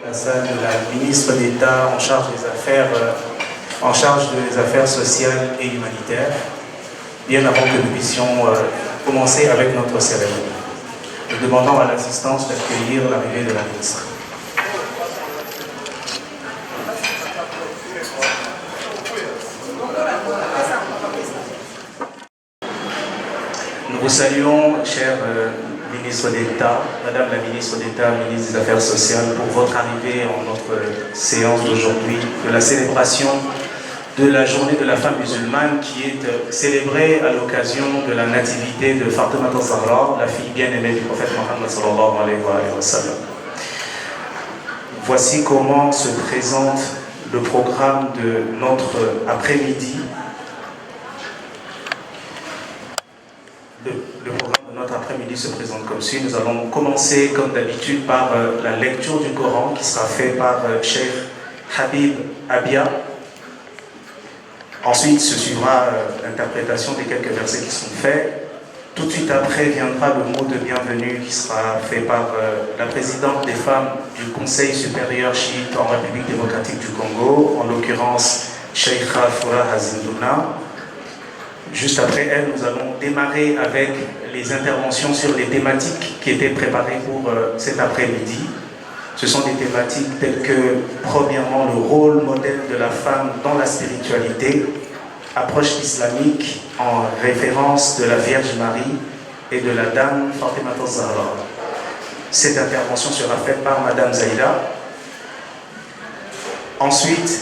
la ministre d'État en charge des affaires sociales et humanitaires, bien avant que nous puissions commencer avec notre cérémonie. Nous demandons à l'assistance d'accueillir l'arrivée de la ministre. Nous vous saluons, chère ministre d'État, Madame la ministre d'État, ministre des Affaires sociales, pour votre arrivée en notre séance d'aujourd'hui de la célébration de la journée de la femme musulmane qui est célébrée à l'occasion de la nativité de Fatima al-Zahra, la fille bien-aimée du prophète Mohammed sallallahu alayhi wa sallam. Voici comment se présente le programme de notre après-midi. Le programme de notre après-midi se présente comme suit. Nous allons commencer comme d'habitude par la lecture du Coran qui sera faite par Cheikh Habib Abia. Ensuite se suivra l'interprétation des quelques versets qui sont faits. Tout de suite après viendra le mot de bienvenue qui sera fait par la présidente des femmes du Conseil supérieur chiite en République démocratique du Congo, en l'occurrence Cheikha Foura Hazindouna. Juste après elle, nous allons démarrer avec les interventions sur les thématiques qui étaient préparées pour cet après-midi. Ce sont des thématiques telles que, premièrement, le rôle modèle de la femme dans la spiritualité, approche islamique en référence de la Vierge Marie et de la Dame Fatima al-Zahra. Cette intervention sera faite par Madame Zaïda. Ensuite,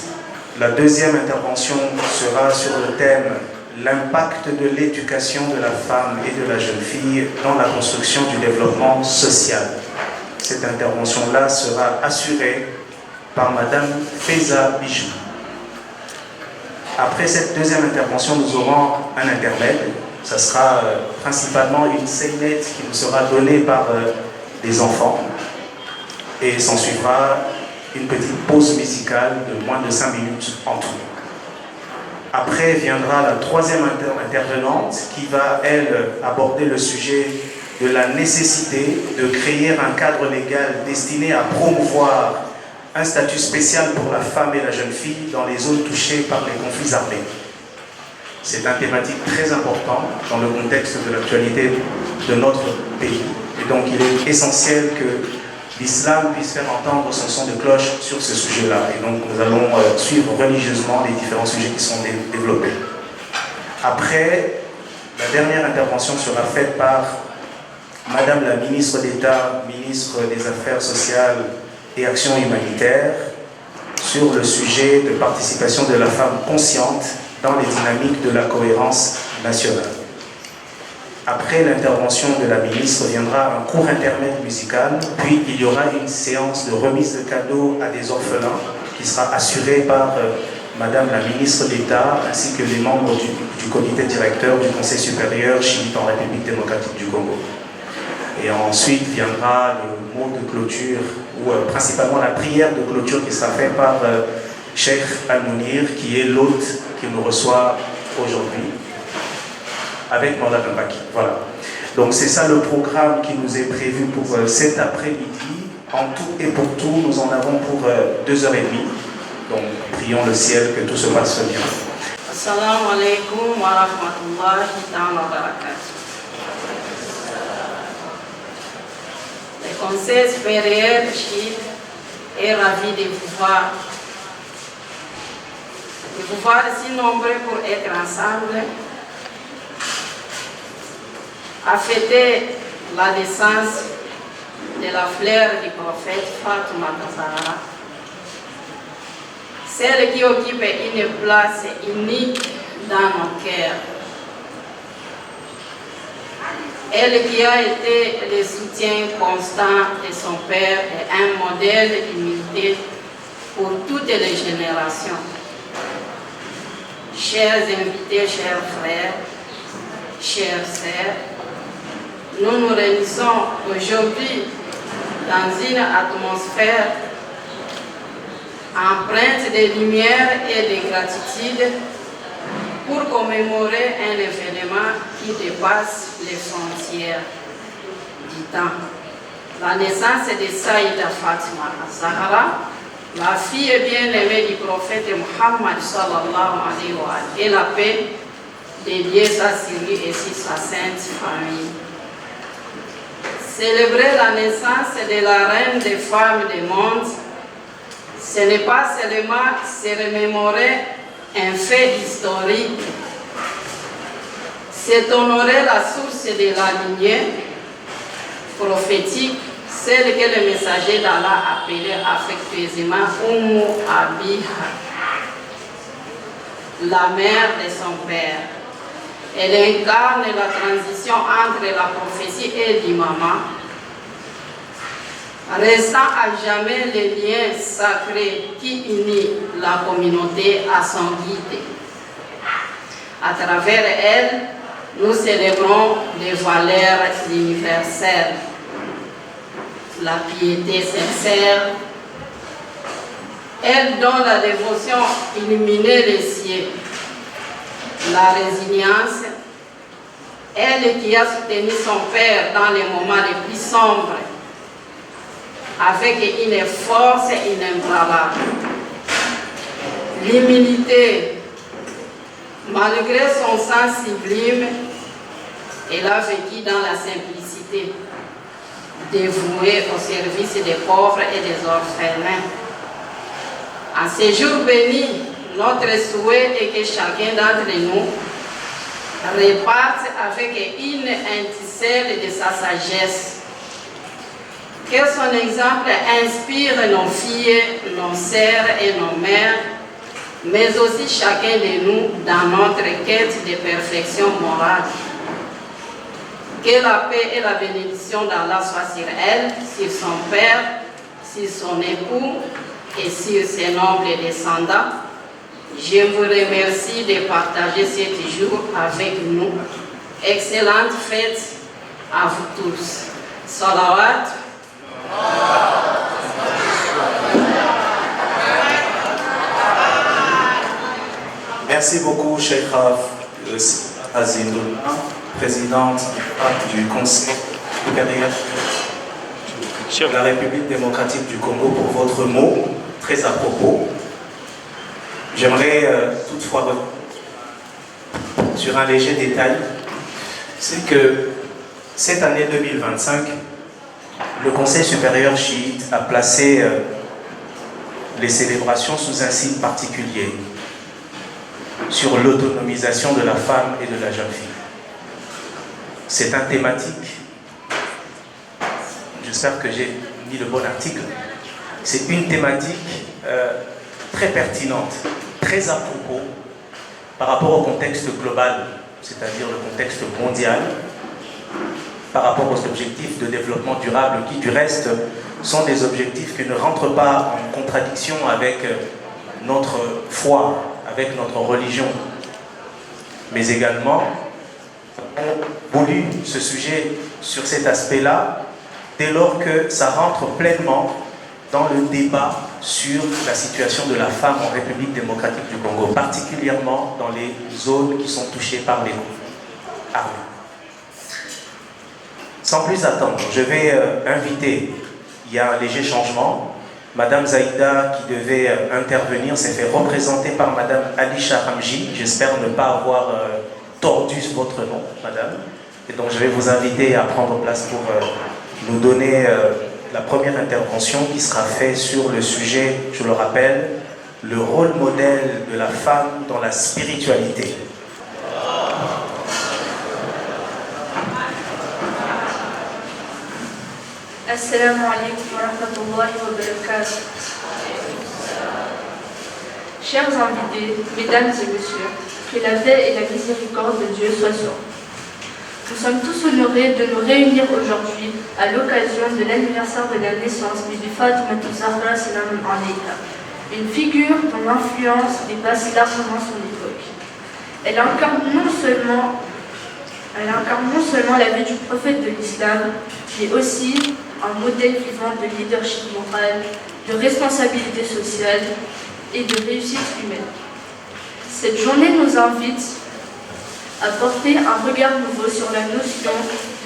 la deuxième intervention sera sur le thème l'impact de l'éducation de la femme et de la jeune fille dans la construction du développement social. Cette intervention-là sera assurée par Madame Feza Bijou. Après cette deuxième intervention, nous aurons un intermède. Ce sera principalement une scénette qui nous sera donnée par des enfants. Et s'en suivra une petite pause musicale de moins de 5 minutes en tout. Après viendra la troisième intervenante qui va, elle, aborder le sujet de la nécessité de créer un cadre légal destiné à promouvoir un statut spécial pour la femme et la jeune fille dans les zones touchées par les conflits armés. C'est une thématique très importante dans le contexte de l'actualité de notre pays. Et donc il est essentiel que l'islam puisse faire entendre son son de cloche sur ce sujet-là. Et donc nous allons suivre religieusement les différents sujets qui sont développés. Après, la dernière intervention sera faite par Madame la ministre d'État, ministre des Affaires sociales et Actions humanitaires, sur le sujet de participation de la femme consciente dans les dynamiques de la cohérence nationale. Après l'intervention de la ministre viendra un court intermède musical, puis il y aura une séance de remise de cadeaux à des orphelins qui sera assurée par Madame la ministre d'État ainsi que les membres du comité directeur du Conseil supérieur chiite en République démocratique du Congo. Et ensuite viendra le mot de clôture, ou principalement la prière de clôture qui sera faite par Cheikh Al-Mounir, qui est l'hôte qui nous reçoit aujourd'hui, avec Manda Mbaki. Voilà. Donc c'est ça le programme qui nous est prévu pour cet après-midi. En tout et pour tout, nous en avons pour 2h30. Donc prions le ciel que tout se passe bien. Assalamu alaikum wa rahmatullahi wa barakatuh. Le Conseil supérieur chiite est ravi de vous voir si nombreux pour être ensemble à fêter la naissance de la fleur du prophète Fatima al-Zahra, celle qui occupe une place unique dans nos cœurs. Elle qui a été le soutien constant de son père et un modèle d'humilité pour toutes les générations. Chers invités, chers frères, chères sœurs, nous nous réunissons aujourd'hui dans une atmosphère empreinte de lumière et de gratitude pour commémorer un événement qui dépasse les frontières du temps. la naissance de Saïda Fatima Zahra, la fille bien-aimée du prophète Muhammad sallallahu alayhi wa sallam, et la paix dédiée sur lui et sur sa sainte famille. Célébrer la naissance de la reine des femmes du monde, ce n'est pas seulement se remémorer un fait historique, c'est honorer la source de la lignée prophétique, celle que le messager d'Allah appelait affectueusement Umm Abiha, la mère de son père. Elle incarne la transition entre la prophétie et l'imama, restant à jamais le lien sacré qui unit la communauté à son guide. À travers elle, nous célébrons les valeurs universelles, la piété sincère, elle dont la dévotion illuminait les cieux, la résilience, elle qui a soutenu son père dans les moments les plus sombres, avec une force inébranlable. L'humilité, malgré son sang sublime, elle a vécu dans la simplicité, dévouée au service des pauvres et des orphelins. En ces jours bénis, notre souhait est que chacun d'entre nous reparte avec une anticelle de sa sagesse. Que son exemple inspire nos filles, nos sœurs et nos mères, mais aussi chacun de nous dans notre quête de perfection morale. Que la paix et la bénédiction d'Allah soient sur elle, sur son père, sur son époux et sur ses nobles descendants. Je vous remercie de partager ce jour avec nous. Excellente fête à vous tous. Salawat. Merci beaucoup, Cheikh Azindoul, présidente du Conseil supérieur de la République démocratique du Congo, pour votre mot très à propos. J'aimerais toutefois sur un léger détail, c'est que cette année 2025, le Conseil supérieur chiite a placé les célébrations sous un signe particulier sur l'autonomisation de la femme et de la jeune fille. C'est un thématique, j'espère que j'ai mis le bon article, c'est une thématique très pertinente, très à propos par rapport au contexte global, c'est-à-dire le contexte mondial, par rapport aux objectifs de développement durable qui, du reste, sont des objectifs qui ne rentrent pas en contradiction avec notre foi, avec notre religion. Mais également, on a voulu ce sujet sur cet aspect-là, dès lors que ça rentre pleinement dans le débat sur la situation de la femme en République démocratique du Congo, particulièrement dans les zones qui sont touchées par les groupes armés. Sans plus attendre, je vais inviter, il y a un léger changement, Madame Zaïda qui devait intervenir s'est fait représenter par Madame Alisha Ramji. J'espère ne pas avoir tordu votre nom, Madame. Et donc je vais vous inviter à prendre place pour nous donner la première intervention qui sera faite sur le sujet, je le rappelle, le rôle modèle de la femme dans la spiritualité. Assalamu alaikum wa rahmatullahi wa barakatuh. Chers invités, mesdames et messieurs, que la paix et la miséricorde de Dieu soient sur vous. Nous sommes tous honorés de nous réunir aujourd'hui à l'occasion de l'anniversaire de la naissance de Fatima Zahra salam alayha, une figure dont l'influence dépasse largement son époque. Elle incarne non seulement la vie du prophète de l'islam, mais aussi un modèle vivant de leadership moral, de responsabilité sociale et de réussite humaine. Cette journée nous invite à porter un regard nouveau sur la notion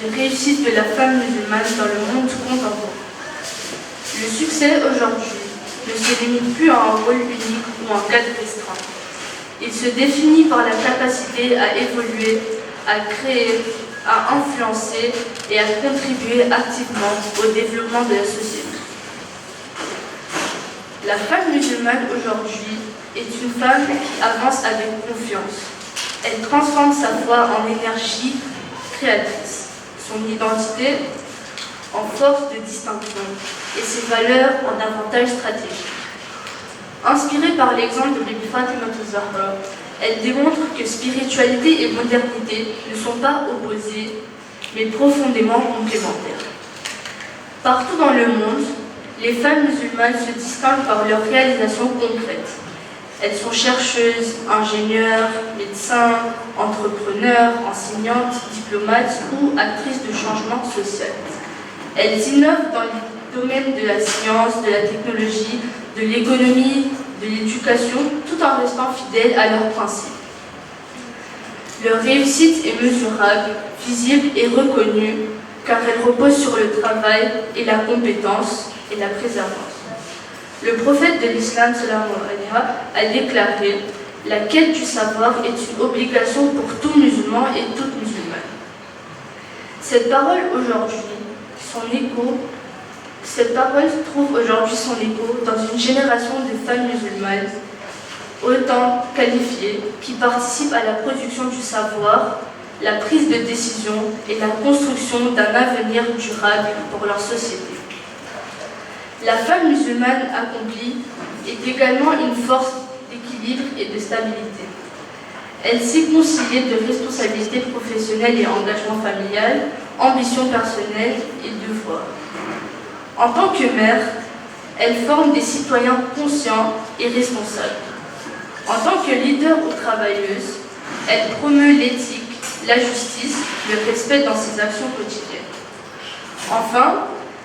les réussites de la femme musulmane dans le monde contemporain. Le succès aujourd'hui ne se limite plus à un rôle unique ou un cadre restreint. Il se définit par la capacité à évoluer, à créer, à influencer et à contribuer activement au développement de la société. La femme musulmane aujourd'hui est une femme qui avance avec confiance. Elle transforme sa foi en énergie créatrice, son identité en force de distinction et ses valeurs en avantage stratégique. Inspirée par l'exemple de Bibi Fatima Zahra, elle démontre que spiritualité et modernité ne sont pas opposées, mais profondément complémentaires. Partout dans le monde, les femmes musulmanes se distinguent par leurs réalisations concrètes. Elles sont chercheuses, ingénieures, médecins, entrepreneurs, enseignantes, diplomates ou actrices de changement social. Elles innovent dans les domaines de la science, de la technologie, de l'économie, de l'éducation, tout en restant fidèles à leurs principes. Leur réussite est mesurable, visible et reconnue, car elle repose sur le travail et la compétence et la préservance. Le prophète de l'islam a déclaré « La quête du savoir est une obligation pour tout musulman et toute musulmane ». Cette parole trouve aujourd'hui son écho dans une génération de femmes musulmanes autant qualifiées qui participent à la production du savoir, la prise de décision et la construction d'un avenir durable pour leur société. La femme musulmane accomplie est également une force d'équilibre et de stabilité. Elle sait concilier de responsabilités professionnelles et engagement familial, ambition personnelle et devoir. En tant que mère, elle forme des citoyens conscients et responsables. En tant que leader ou travailleuse, elle promeut l'éthique, la justice, le respect dans ses actions quotidiennes. Enfin,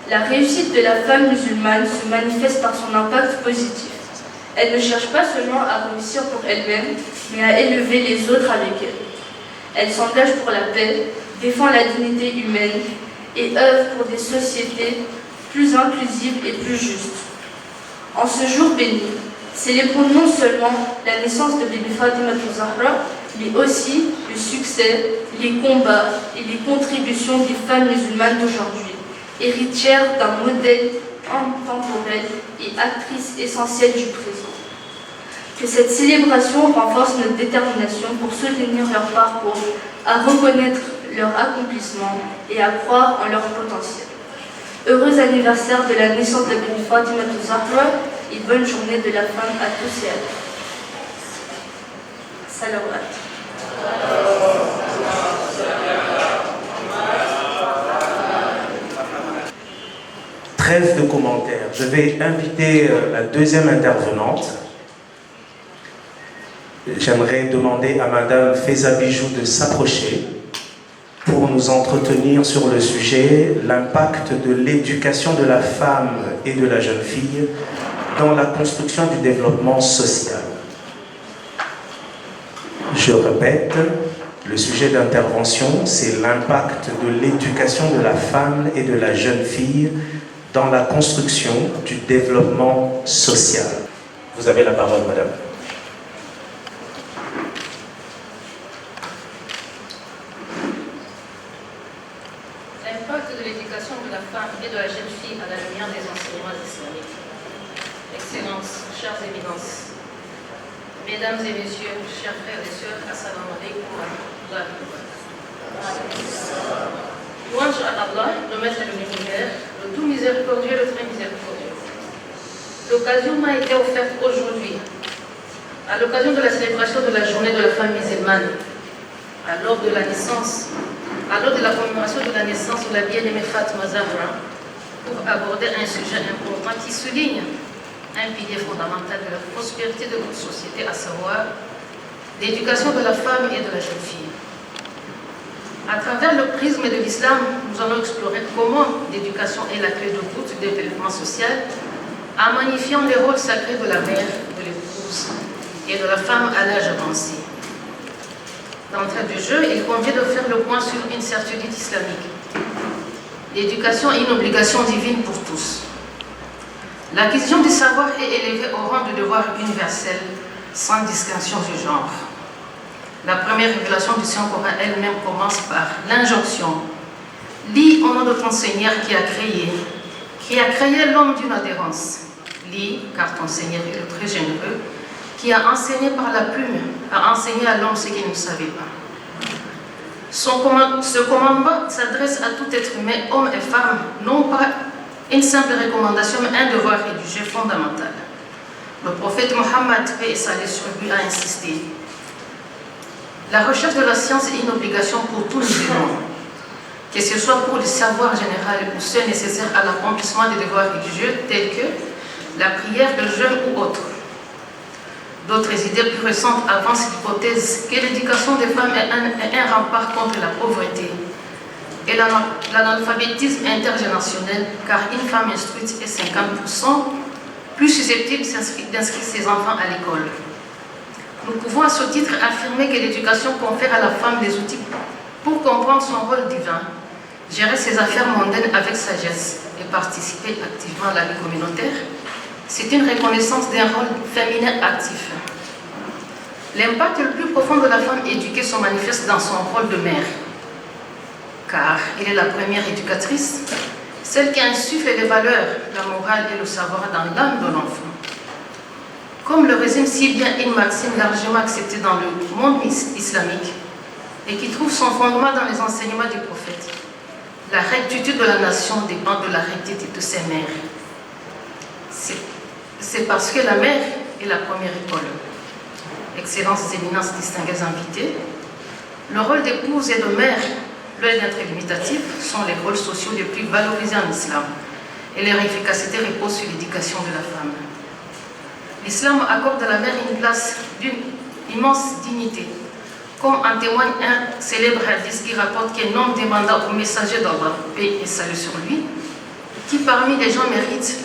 la réussite de la femme musulmane se manifeste par son impact positif. Elle ne cherche pas seulement à réussir pour elle-même, mais à élever les autres avec elle. Elle s'engage pour la paix, défend la dignité humaine et œuvre pour des sociétés plus inclusives et plus justes. En ce jour béni, célébrons non seulement la naissance de Bibi Fatima Zahra, mais aussi le succès, les combats et les contributions des femmes musulmanes d'aujourd'hui, héritières d'un modèle intemporel et actrices essentielles du présent. Que cette célébration renforce notre détermination pour soutenir leur parcours, à reconnaître leur accomplissement et à croire en leur potentiel. Heureux anniversaire de la naissance de Bibi Fatima Zahra et bonne journée de la femme à tous et à tous. Salawat. Trêve de commentaires. Je vais inviter la deuxième intervenante. J'aimerais demander à Madame Faiza Bijou de s'approcher pour nous entretenir sur le sujet « L'impact de l'éducation de la femme et de la jeune fille dans la construction du développement social ». Je répète, le sujet d'intervention, c'est l'impact de l'éducation de la femme et de la jeune fille dans la construction du développement social. Vous avez la parole, madame. L'impact de l'éducation de la femme et de la jeune fille à la lumière des enseignements islamiques. Excellences, chères éminences, mesdames et messieurs, chers frères et sœurs, assalamu alaikum wa rahmatullahi wa barakatuh. Louange à Allah, le maître de l'univers, le tout miséricordieux, le très miséricordieux. L'occasion m'a été offerte aujourd'hui, à l'occasion de la célébration de la journée de la femme musulmane, à l'ordre de la naissance, à l'ordre de la commémoration de la naissance de la bien-aimée Fatima Zahra, pour aborder un sujet important qui souligne un pilier fondamental de la prospérité de notre société, à savoir l'éducation de la femme et de la jeune fille. À travers le prisme de l'islam, nous allons explorer comment l'éducation est la clé de voûte du développement social, en magnifiant les rôles sacrés de la mère, de l'épouse et de la femme à l'âge avancé. D'entrée du jeu, il convient de faire le point sur une certitude islamique. L'éducation est une obligation divine pour tous. L'acquisition du savoir est élevée au rang de devoir universel, sans distinction du genre. La première révélation du Saint-Coran elle-même commence par l'injonction. Lis au nom de ton Seigneur qui a créé l'homme d'une adhérence. Lis, car ton Seigneur est le très généreux, qui a enseigné par la plume, a enseigné à l'homme ce qu'il ne savait pas. Ce commandement s'adresse à tout être humain, homme et femme, non pas une simple recommandation, mais un devoir religieux fondamental. Le prophète Mohammed, paix et salut sur lui, a insisté. La recherche de la science est une obligation pour tous les musulmans, que ce soit pour le savoir général ou ceux nécessaires à l'accomplissement des devoirs religieux tels que la prière, le jeûne ou autres. D'autres idées plus récentes avancent l'hypothèse que l'éducation des femmes est un rempart contre la pauvreté et l'analphabétisme intergénérationnel, car une femme instruite est 50% plus susceptible d'inscrire ses enfants à l'école. Nous pouvons à ce titre affirmer que l'éducation confère à la femme des outils pour comprendre son rôle divin, gérer ses affaires mondaines avec sagesse et participer activement à la vie communautaire. C'est une reconnaissance d'un rôle féminin actif. L'impact le plus profond de la femme éduquée se manifeste dans son rôle de mère, car elle est la première éducatrice, celle qui insuffle les valeurs, la morale et le savoir dans l'âme de l'enfant. Comme le résume si bien une maxime largement acceptée dans le monde islamique et qui trouve son fondement dans les enseignements du prophète, la rectitude de la nation dépend de la rectitude de ses mères. C'est parce que la mère est la première école. Excellences, éminences, distingués invités, le rôle d'épouse et de mère, loin d'être limitatif, sont les rôles sociaux les plus valorisés en islam et leur efficacité repose sur l'éducation de la femme. L'islam accorde à la mère une place d'une immense dignité, comme en témoigne un célèbre hadith qui rapporte qu'un homme demanda au messager d'Allah, paix et salut sur lui, qui parmi les gens mérite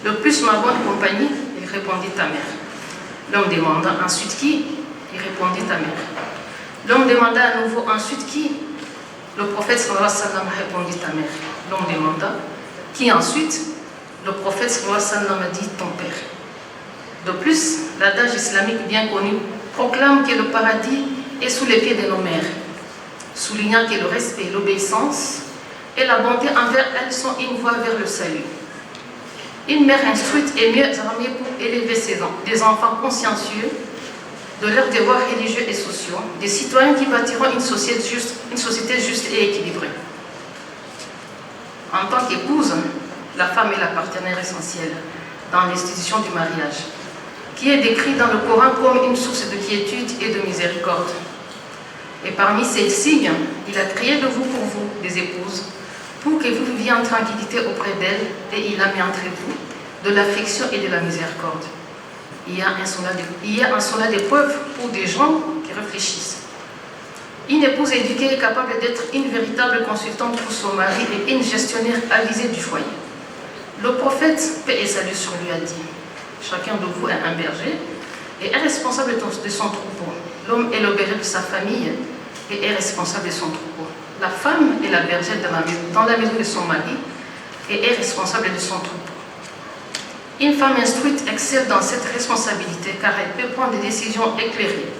le plus ma bonne compagnie, il répondit ta mère. L'homme demanda ensuite qui, il répondit ta mère. L'homme demanda à nouveau ensuite qui, le prophète sallallahu alayhi wa sallam répondit ta mère. L'homme demanda qui ensuite, le prophète sallallahu alayhi wa sallam a dit ton père. De plus, l'adage islamique bien connu proclame que le paradis est sous les pieds de nos mères, soulignant que le respect, l'obéissance et la bonté envers elles sont une voie vers le salut. Une mère instruite est mieux armée pour élever des enfants consciencieux de leurs devoirs religieux et sociaux, des citoyens qui bâtiront une société juste et équilibrée. En tant qu'épouse, la femme est la partenaire essentielle dans l'institution du mariage, qui est décrit dans le Coran comme une source de quiétude et de miséricorde. Et parmi ces signes, il a créé de vous pour vous, des épouses, pour que vous viviez en tranquillité auprès d'elle, et il a mis entre vous de l'affection et de la miséricorde. Il y a un cela d'épreuve pour des gens qui réfléchissent. Une épouse éduquée est capable d'être une véritable consultante pour son mari et une gestionnaire avisée du foyer. Le prophète, paix et salut sur lui, a dit « Chacun de vous est un berger et est responsable de son troupeau. L'homme est le berger de sa famille et est responsable de son troupeau. La femme est la bergère dans la maison de son mari et est responsable de son troupeau. Une femme instruite excelle dans cette responsabilité car elle peut prendre des décisions éclairées,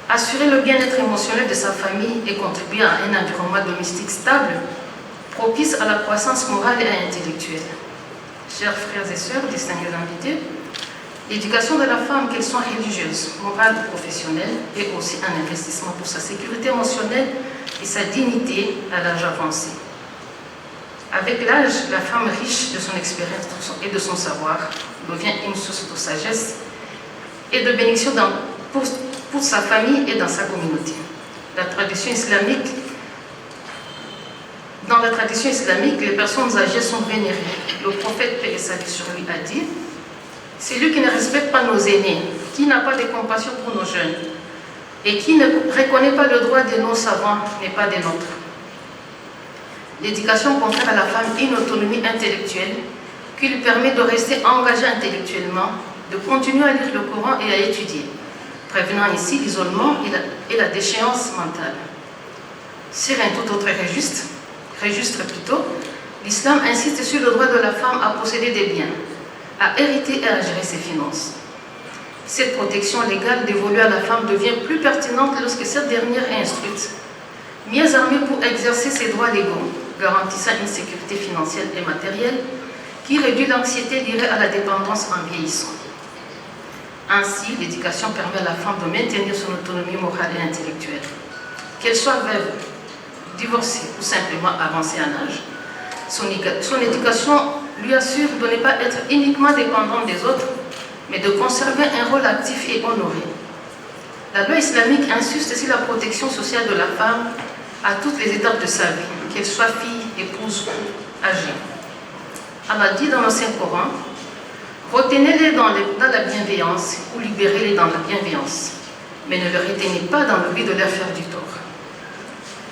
assurer le bien-être émotionnel de sa famille et contribuer à un environnement domestique stable, propice à la croissance morale et intellectuelle. » Chers frères et sœurs, distingués invités, l'éducation de la femme, qu'elle soit religieuse, morale ou professionnelle, est aussi un investissement pour sa sécurité émotionnelle et sa dignité à l'âge avancé. Avec l'âge, la femme riche de son expérience et de son savoir devient une source de sagesse et de bénédiction pour sa famille et dans sa communauté. Dans la tradition islamique, les personnes âgées sont vénérées. Le prophète, paix et salut sur lui, a dit « Celui qui ne respecte pas nos aînés, qui n'a pas de compassion pour nos jeunes, et qui ne reconnaît pas le droit de nos savants n'est pas des nôtres. » L'éducation confère à la femme une autonomie intellectuelle qui lui permet de rester engagée intellectuellement, de continuer à lire le Coran et à étudier, prévenant ici l'isolement et la déchéance mentale. Sur un tout autre registre, registre plutôt, l'islam insiste sur le droit de la femme à posséder des biens, à hériter et à gérer ses finances. Cette protection légale dévolue à la femme devient plus pertinente lorsque cette dernière est instruite, mieux armée pour exercer ses droits légaux, garantissant une sécurité financière et matérielle qui réduit l'anxiété liée à la dépendance en vieillissant. Ainsi, l'éducation permet à la femme de maintenir son autonomie morale et intellectuelle. Qu'elle soit veuve, divorcée ou simplement avancée en âge, son éducation lui assure de ne pas être uniquement dépendante des autres, mais de conserver un rôle actif et honoré. La loi islamique insiste sur la protection sociale de la femme à toutes les étapes de sa vie, qu'elle soit fille, épouse ou âgée. Allah dit dans le Saint-Coran, retenez-les dans la bienveillance ou libérez-les dans la bienveillance, mais ne les retenez pas dans le but de leur faire du tort.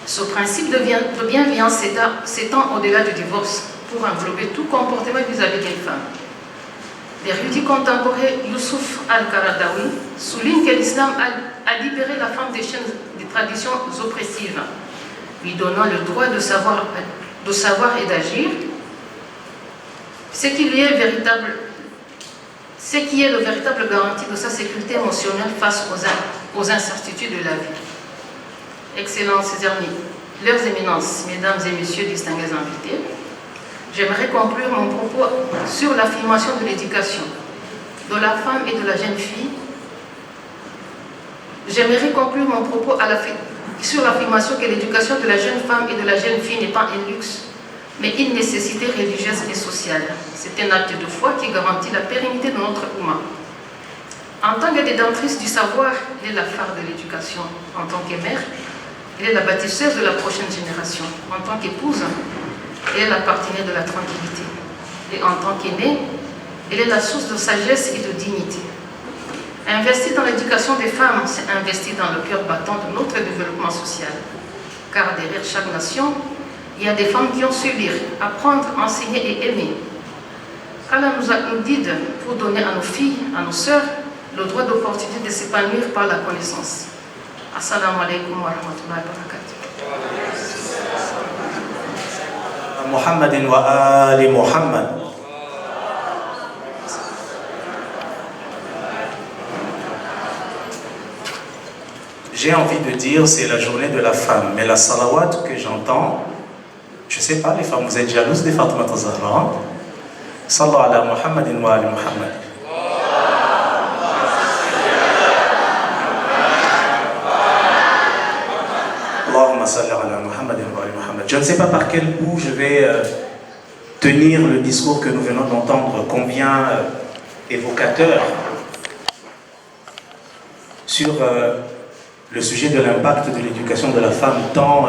Ce principe de bienveillance s'étend au-delà du divorce pour englober tout comportement vis-à-vis d'une femme. L'érudit contemporain Youssouf Al-Qaradawi souligne que l'islam a libéré la femme des chaînes des traditions oppressives, lui donnant le droit de savoir et d'agir, ce qui est le véritable garantie de sa sécurité émotionnelle face aux incertitudes de la vie. Excellences et amis, leurs éminences, mesdames et messieurs distingués invités, j'aimerais conclure mon propos sur l'affirmation de l'éducation de la femme et de la jeune fille. J'aimerais conclure mon propos sur l'affirmation que l'éducation de la jeune femme et de la jeune fille n'est pas un luxe, mais une nécessité religieuse et sociale. C'est un acte de foi qui garantit la pérennité de notre Oumma. En tant que détentrice du savoir, elle est la phare de l'éducation. En tant que mère, elle est la bâtisseuse de la prochaine génération. En tant qu'épouse, elle est la partenaire de la tranquillité. Et en tant qu'aînée, elle est la source de sagesse et de dignité. Investir dans l'éducation des femmes, c'est investir dans le cœur battant de notre développement social. Car derrière chaque nation, il y a des femmes qui ont su lire, apprendre, enseigner et aimer. Allah nous guide pour donner à nos filles, à nos sœurs, le droit d'opportunité de s'épanouir par la connaissance. Assalamu alaikum wa rahmatullahi wa barakatuh. Muhammadin wa ali Muhammad. J'ai envie de dire c'est la journée de la femme, mais la salawat que j'entends, je ne sais pas, les femmes, vous êtes jalouses des Fatima Zahra. Sallallahu ala Muhammadin wa ali Muhammad. Allahumma salli ala Muhammadin wa ali Muhammad. Je ne sais pas par quel bout je vais tenir le discours que nous venons d'entendre, combien évocateur sur le sujet de l'impact de l'éducation de la femme, tant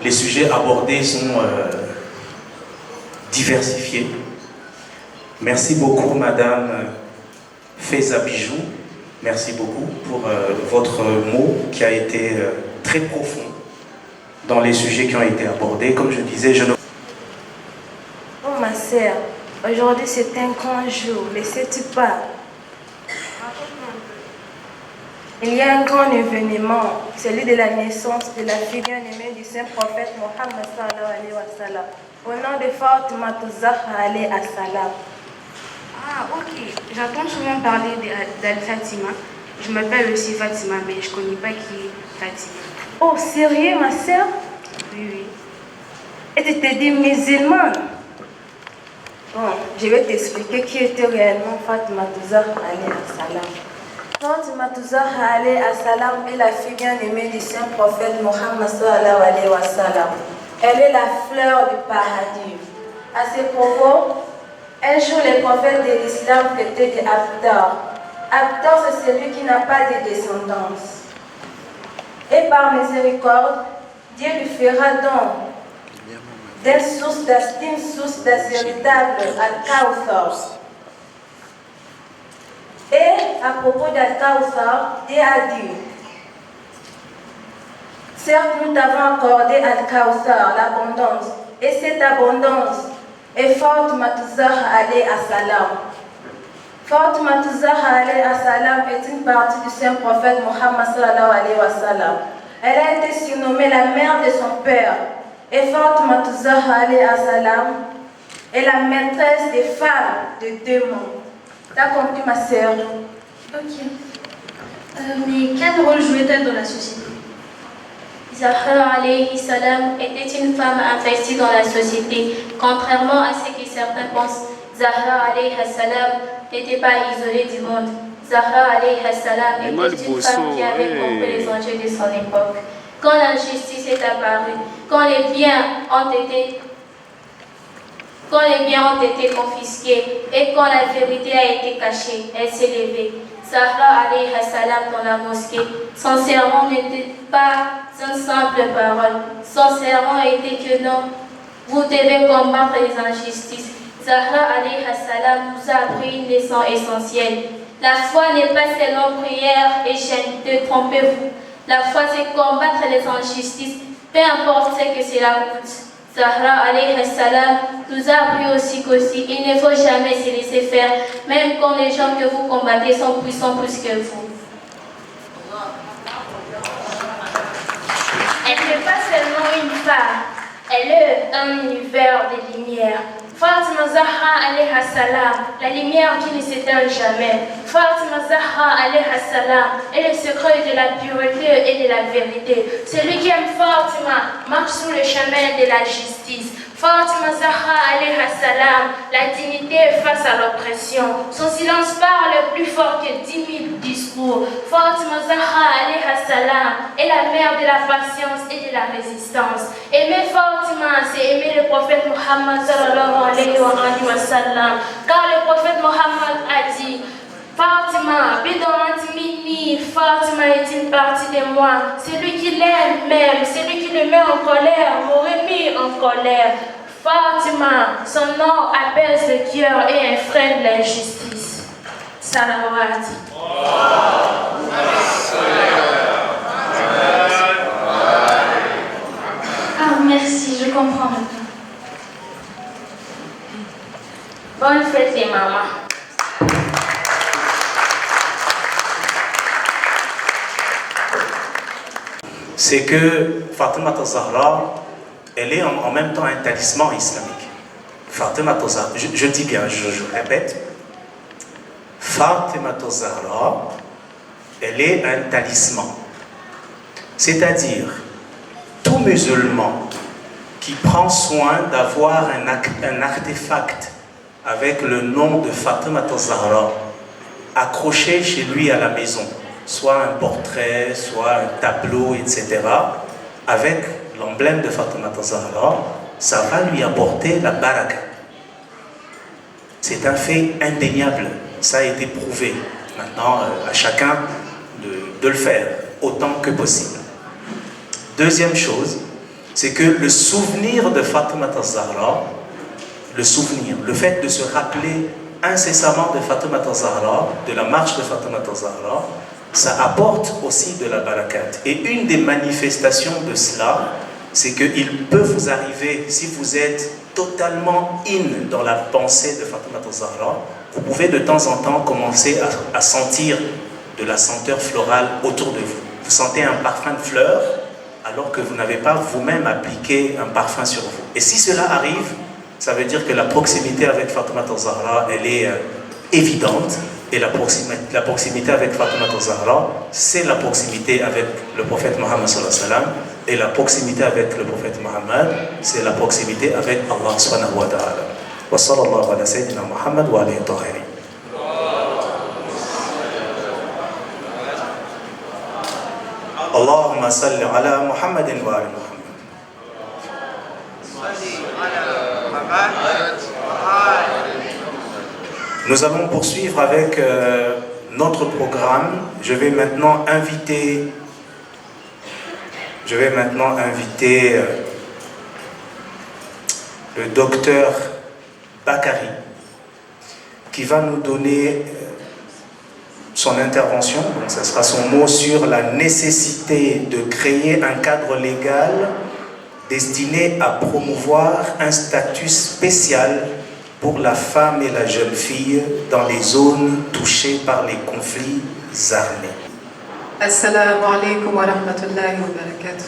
les sujets abordés sont diversifiés. Merci beaucoup, Madame Faiza Bijou. Merci beaucoup pour votre mot qui a été très profond dans les sujets qui ont été abordés. Comme je disais, je ne... Oh ma sœur, aujourd'hui c'est un grand jour, ne sais-tu pas? Il y a un grand événement, celui de la naissance de la fille bien-aimée du saint prophète Mohammed sallallahu alayhi wa sallam, au nom de Fatima Zahra alayhi salam. Ah ok, j'entends souvent parler d'Al-Fatima. Je m'appelle aussi Fatima, mais je ne connais pas qui est Fatima. Oh sérieux ma sœur? Oui, oui. Et tu t'es dit musulmane? Bon, je vais t'expliquer qui était réellement Fatima Zahra alayhi salam. Fatima Zahra alayhi salam est la fille bien-aimée du saint prophète Mohammed sallallahu alayhi wa sallam. Elle est la fleur du paradis. À ce propos, un jour les prophètes de l'islam fêtaient des Abdar. Abdar, c'est celui qui n'a pas de descendance. Et par miséricorde, Dieu lui fera don d'une source d'asséritable Al-Kawthar. Et à propos d'Al-Kawthar, Dieu a dit: certes, nous t'avons accordé Al-Kawthar, l'abondance, et cette abondance est Fatima Zahra alayhi salam. Fatima Zahra alayhi salam est une partie du saint prophète Mohammed sallallahu alayhi wa sallam. Elle a été surnommée la mère de son père Et Fatima Zahra alayha salam est la maîtresse des femmes de 2 mondes. T'as compris, ma sœur? Ok. Mais quel rôle jouait-elle dans la société? Zahra alayhi salam était une femme investie dans la société. Contrairement à ce que certains pensent, Zahra alayhi salam n'était pas isolée du monde. Zahra alayhi salam était une femme qui avait compris les enjeux de son époque. Quand l'injustice est apparue, quand les biens ont été confisqués et quand la vérité a été cachée, elle s'est levée. Zahra alayhi salam dans la mosquée, son sermon n'était pas une simple parole. Son sermon était que non, vous devez combattre les injustices. Zahra alayhi salam nous a appris une leçon essentielle. La foi n'est pas seulement prière et jeûne, détrompez-vous. La foi, c'est combattre les injustices, peu importe ce que cela coûte. Zahra alayhi salam nous a appris aussi qu'il ne faut jamais se laisser faire, même quand les gens que vous combattez sont puissants plus que vous. Elle n'est pas seulement une femme, elle est un univers de lumière. Fatima Zahra alayha salam, la lumière qui ne s'éteint jamais. Fatima Zahra alayha salam est le secret de la pureté et de la vérité. Celui qui aime Fatima marche sur le chemin de la justice. Fatima Zahra alayha salam, la dignité face à l'oppression. Son silence parle plus fort que 10 000 discours. Fatima Zahra alayha salam est la mère de la patience et de la résistance. Aimer Fatima, c'est aimer le prophète Mohammed sallallahu alayhi wa sallam. Car le prophète Mohammed a dit: Fatima, Fatima est une partie de moi. Celui qui l'aime m'aime, celui qui le met en colère m'aurait mis en colère. Fatima, son nom apaise le cœur et enfreint l'injustice. Salawat. Ah, merci, je comprends maintenant. Bonne fête des mamans. C'est que Fatima Zahra, elle est en même temps un talisman islamique. Fatima Zahra, je dis bien, je répète, Fatima Zahra, elle est un talisman. C'est-à-dire, tout musulman qui prend soin d'avoir un artefact avec le nom de Fatima Zahra accroché chez lui à la maison, soit un portrait, soit un tableau, etc., avec l'emblème de Fatima Zahra, ça va lui apporter la baraka. C'est un fait indéniable, ça a été prouvé. Maintenant, à chacun de le faire autant que possible. Deuxième chose, c'est que le souvenir de Fatima Zahra, le fait de se rappeler incessamment de Fatima Zahra, de la marche de Fatima Zahra, ça apporte aussi de la barakat. Et une des manifestations de cela, c'est qu'il peut vous arriver, si vous êtes totalement dans la pensée de Fatima Zahra, vous pouvez de temps en temps commencer à sentir de la senteur florale autour de vous. Vous sentez un parfum de fleurs, alors que vous n'avez pas vous-même appliqué un parfum sur vous. Et si cela arrive, ça veut dire que la proximité avec Fatima Zahra, elle est évidente. Et la proximité avec Fatima Zahra, c'est la proximité avec le prophète Mohammed sallallahu alayhi wa sallam. Et la proximité avec le prophète Mohammed, c'est la proximité avec Allah subhanahu wa ta'ala. Wa sallallahu ala sayyidina Muhammad wa alayhi tahirin. Allahumma salli ala Muhammadin wa ali Muhammad. Nous allons poursuivre avec notre programme. Je vais maintenant inviter le docteur Bakari qui va nous donner son intervention. Donc, ce sera son mot sur la nécessité de créer un cadre légal destiné à promouvoir un statut spécial pour la femme et la jeune fille dans les zones touchées par les conflits armés. Assalamu alaikum wa rahmatullahi wa barakatuh.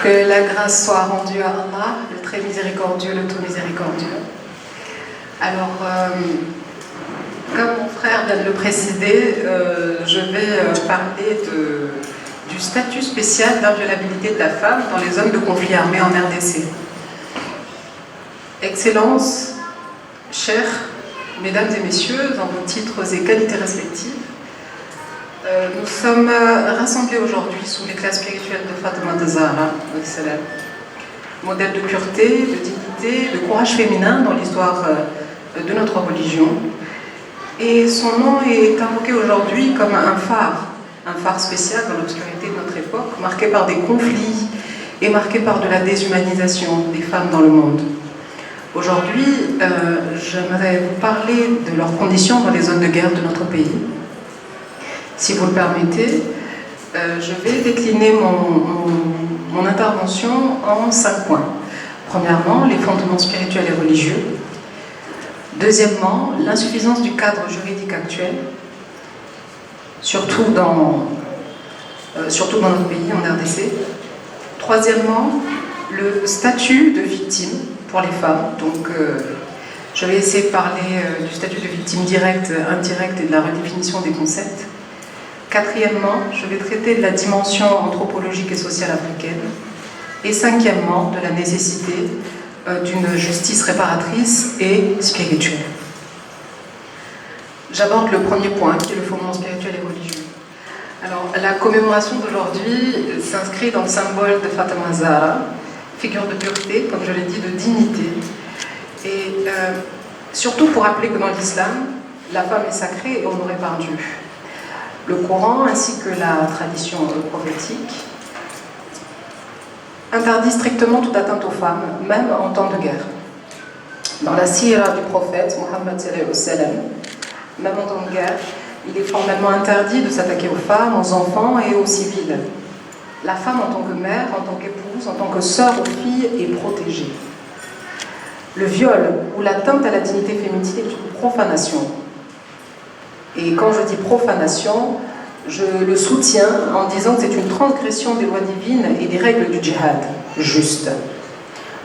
Que la grâce soit rendue à Allah, le très miséricordieux, le tout miséricordieux. Alors, comme mon frère vient de le préciser, je vais parler du statut spécial d'inviolabilité de la femme dans les zones de conflit armé en RDC. Excellences, chers mesdames et messieurs, dans vos titres et qualités respectives, nous sommes rassemblés aujourd'hui sous l'éclat spirituel de Fatima Zahra, modèle de pureté, de dignité, de courage féminin dans l'histoire de notre religion. Et son nom est invoqué aujourd'hui comme un phare spécial dans l'obscurité de notre époque, marqué par des conflits et marqué par de la déshumanisation des femmes dans le monde. Aujourd'hui, j'aimerais vous parler de leurs conditions dans les zones de guerre de notre pays. Si vous le permettez, je vais décliner mon intervention en 5 points. Premièrement, les fondements spirituels et religieux. Deuxièmement, l'insuffisance du cadre juridique actuel, surtout dans notre pays, en RDC. Troisièmement, le statut de victime pour les femmes. Donc, je vais essayer de parler du statut de victime directe, indirecte et de la redéfinition des concepts. Quatrièmement, je vais traiter de la dimension anthropologique et sociale africaine. Et cinquièmement, de la nécessité d'une justice réparatrice et spirituelle. J'aborde le premier point, qui est le fondement spirituel et religieux. Alors, la commémoration d'aujourd'hui s'inscrit dans le symbole de Fatima Zahra, figure de pureté, comme je l'ai dit, de dignité. Et surtout pour rappeler que dans l'islam, la femme est sacrée et honorée par Dieu. Le Coran ainsi que la tradition prophétique interdit strictement toute atteinte aux femmes, même en temps de guerre. Dans la sira du prophète, Mohammed sallam, même en temps de guerre, il est formellement interdit de s'attaquer aux femmes, aux enfants et aux civils. La femme en tant que mère, en tant qu'épouse, en tant que sœur aux filles est protégée. Le viol ou l'atteinte à la dignité féminine est une profanation. Et quand je dis profanation, je le soutiens en disant que c'est une transgression des lois divines et des règles du djihad, juste.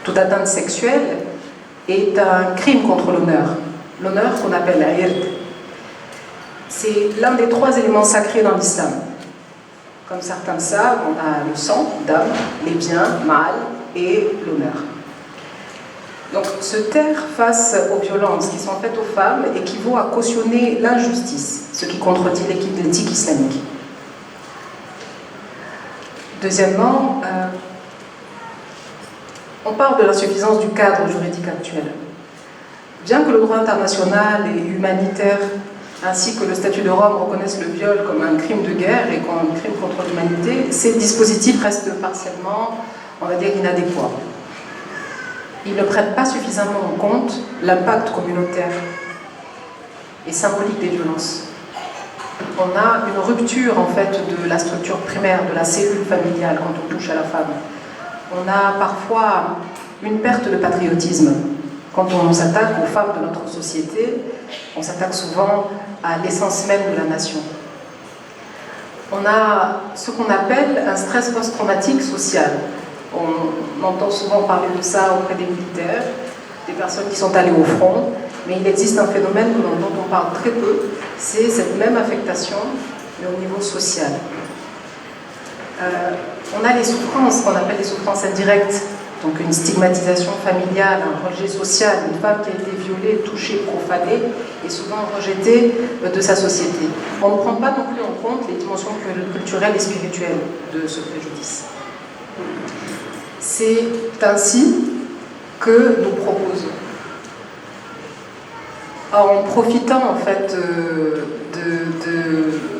Toute atteinte sexuelle est un crime contre l'honneur. L'honneur qu'on appelle l'ird. C'est l'un des 3 éléments sacrés dans l'islam. Comme certains le savent, on a le sang, dam, les biens, mal, et l'honneur. Donc se taire face aux violences qui sont faites aux femmes équivaut à cautionner l'injustice, ce qui contredit l'éthique islamique. Deuxièmement, on parle de l'insuffisance du cadre juridique actuel. Bien que le droit international et humanitaire ainsi que le statut de Rome reconnaissent le viol comme un crime de guerre et comme un crime contre l'humanité, ces dispositifs restent partiellement, on va dire, inadéquats. Ils ne prennent pas suffisamment en compte l'impact communautaire et symbolique des violences. On a une rupture en fait de la structure primaire, de la cellule familiale quand on touche à la femme. On a parfois une perte de patriotisme. Quand on s'attaque aux femmes de notre société, on s'attaque souvent à l'essence même de la nation. On a ce qu'on appelle un stress post-traumatique social. On entend souvent parler de ça auprès des militaires, des personnes qui sont allées au front, mais il existe un phénomène dont on parle très peu, c'est cette même affectation, mais au niveau social. On a les souffrances qu'on appelle les souffrances indirectes, donc une stigmatisation familiale, un rejet social, une femme qui a été violée, touchée, profanée, et souvent rejetée de sa société. On ne prend pas non plus en compte les dimensions culturelles et spirituelles de ce préjudice. C'est ainsi que nous proposons, en profitant en fait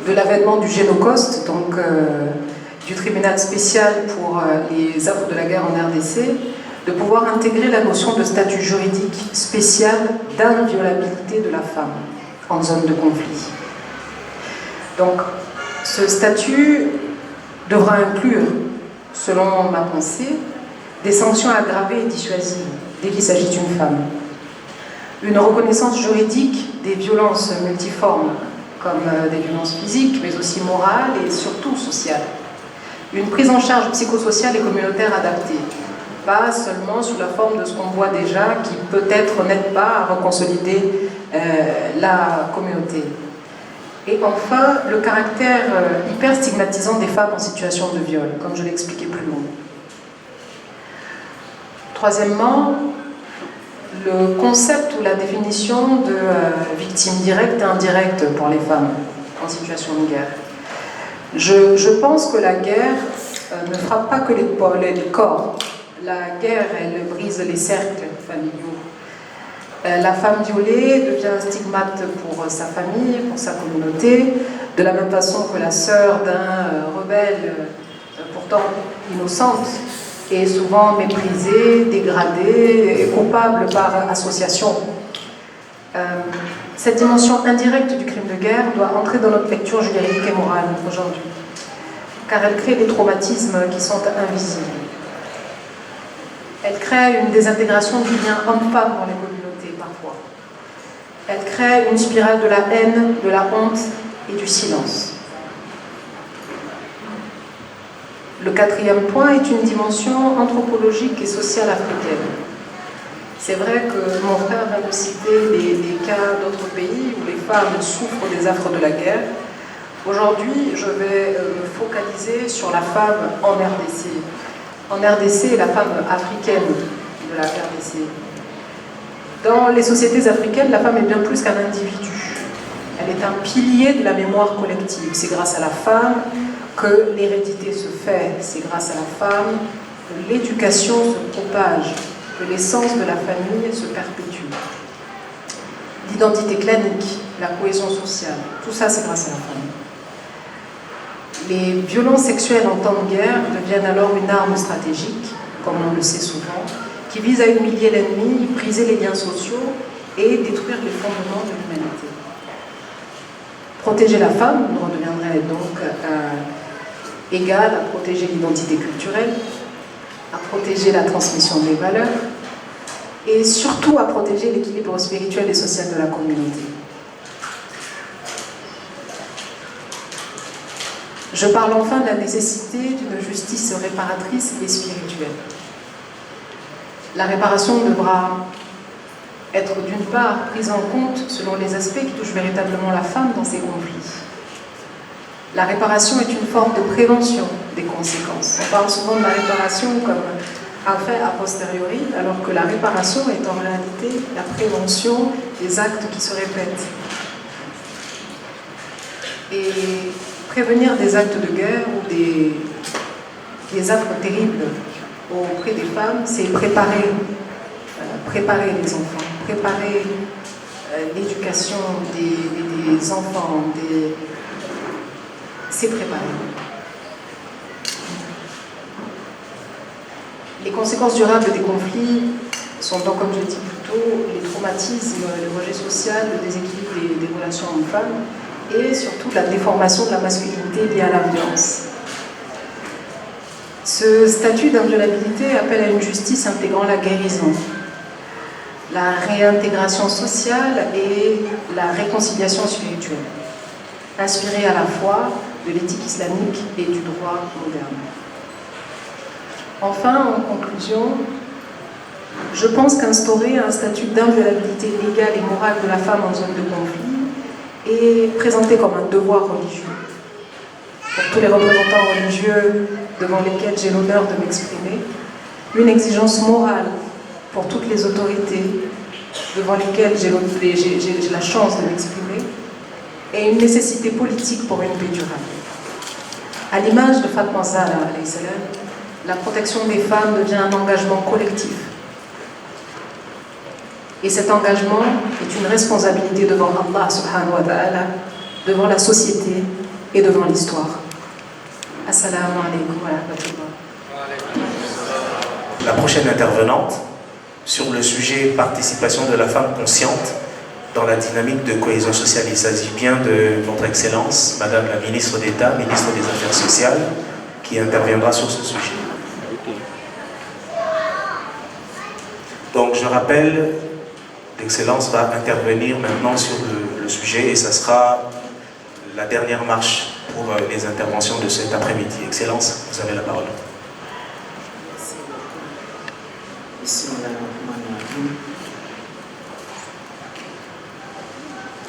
de l'avènement du Génocauste, donc du tribunal spécial pour les œuvres de la guerre en RDC, de pouvoir intégrer la notion de statut juridique spécial d'inviolabilité de la femme en zone de conflit. Donc, ce statut devra inclure, selon ma pensée, des sanctions aggravées et dissuasives dès qu'il s'agit d'une femme. Une reconnaissance juridique des violences multiformes, comme des violences physiques, mais aussi morales et surtout sociales. une prise en charge psychosociale et communautaire adaptée, pas seulement sous la forme de ce qu'on voit déjà, qui peut-être n'aide pas à reconsolider la communauté. Et enfin, le caractère hyper stigmatisant des femmes en situation de viol, comme je l'ai expliqué plus haut. Troisièmement, le concept ou la définition de victime directe et indirecte pour les femmes en situation de guerre. Je pense que la guerre ne frappe pas que les corps. La guerre, elle brise les cercles familiaux. La femme violée devient un stigmate pour sa famille, pour sa communauté, de la même façon que la sœur d'un rebelle, pourtant innocente, est souvent méprisée, dégradée et coupable par association. Cette dimension indirecte du crime de guerre doit entrer dans notre lecture juridique et morale aujourd'hui, car elle crée des traumatismes qui sont invisibles. Elle crée une désintégration du lien homme-femme dans les communautés parfois. Elle crée une spirale de la haine, de la honte et du silence. Le quatrième point est une dimension anthropologique et sociale africaine. C'est vrai que mon frère vient de citer les cas d'autres pays où les femmes souffrent des affres de la guerre. Aujourd'hui, je vais me focaliser sur la femme en RDC. En RDC, la femme africaine de la RDC. Dans les sociétés africaines, la femme est bien plus qu'un individu. Elle est un pilier de la mémoire collective. C'est grâce à la femme que l'hérédité se fait. C'est grâce à la femme que l'éducation se propage, que l'essence de la famille se perpétue. L'identité clanique, la cohésion sociale, tout ça c'est grâce à la femme. Les violences sexuelles en temps de guerre deviennent alors une arme stratégique, comme on le sait souvent, qui vise à humilier l'ennemi, briser les liens sociaux et détruire les fondements de l'humanité. Protéger la femme redeviendrait donc égal à protéger l'identité culturelle, à protéger la transmission des valeurs et surtout à protéger l'équilibre spirituel et social de la communauté. Je parle enfin de la nécessité d'une justice réparatrice et spirituelle. La réparation devra être d'une part prise en compte selon les aspects qui touchent véritablement la femme dans ces conflits. La réparation est une forme de prévention des conséquences. On parle souvent de la réparation comme un fait a posteriori, alors que la réparation est en réalité la prévention des actes qui se répètent. Et prévenir des actes de guerre ou des affres terribles auprès des femmes, c'est préparer les enfants, préparer l'éducation des enfants, c'est préparer. Les conséquences durables des conflits sont donc, comme je l'ai dit plus tôt, les traumatismes, le rejet social, le déséquilibre des relations hommes-femmes et surtout la déformation de la masculinité liée à la violence. Ce statut d'inviolabilité appelle à une justice intégrant la guérison, la réintégration sociale et la réconciliation spirituelle, inspirée à la fois de l'éthique islamique et du droit moderne. Enfin, en conclusion, je pense qu'instaurer un statut d'inviolabilité légale et morale de la femme en zone de conflit est présenté comme un devoir religieux. Pour tous les représentants religieux devant lesquels j'ai l'honneur de m'exprimer, une exigence morale pour toutes les autorités devant lesquelles j'ai la chance de m'exprimer, et une nécessité politique pour une paix durable. À l'image de Fatma Zahra, la protection des femmes devient un engagement collectif. Et cet engagement est une responsabilité devant Allah subhanahu wa ta'ala, devant la société et devant l'histoire. Assalamu alaikum wa rahmatullah. La prochaine intervenante sur le sujet participation de la femme consciente dans la dynamique de cohésion sociale. Il s'agit bien de votre Excellence, Madame la Ministre d'État, Ministre des Affaires sociales, qui interviendra sur ce sujet. Donc je rappelle, l'Excellence va intervenir maintenant sur le sujet et ça sera la dernière marche pour les interventions de cet après-midi. Excellence, vous avez la parole.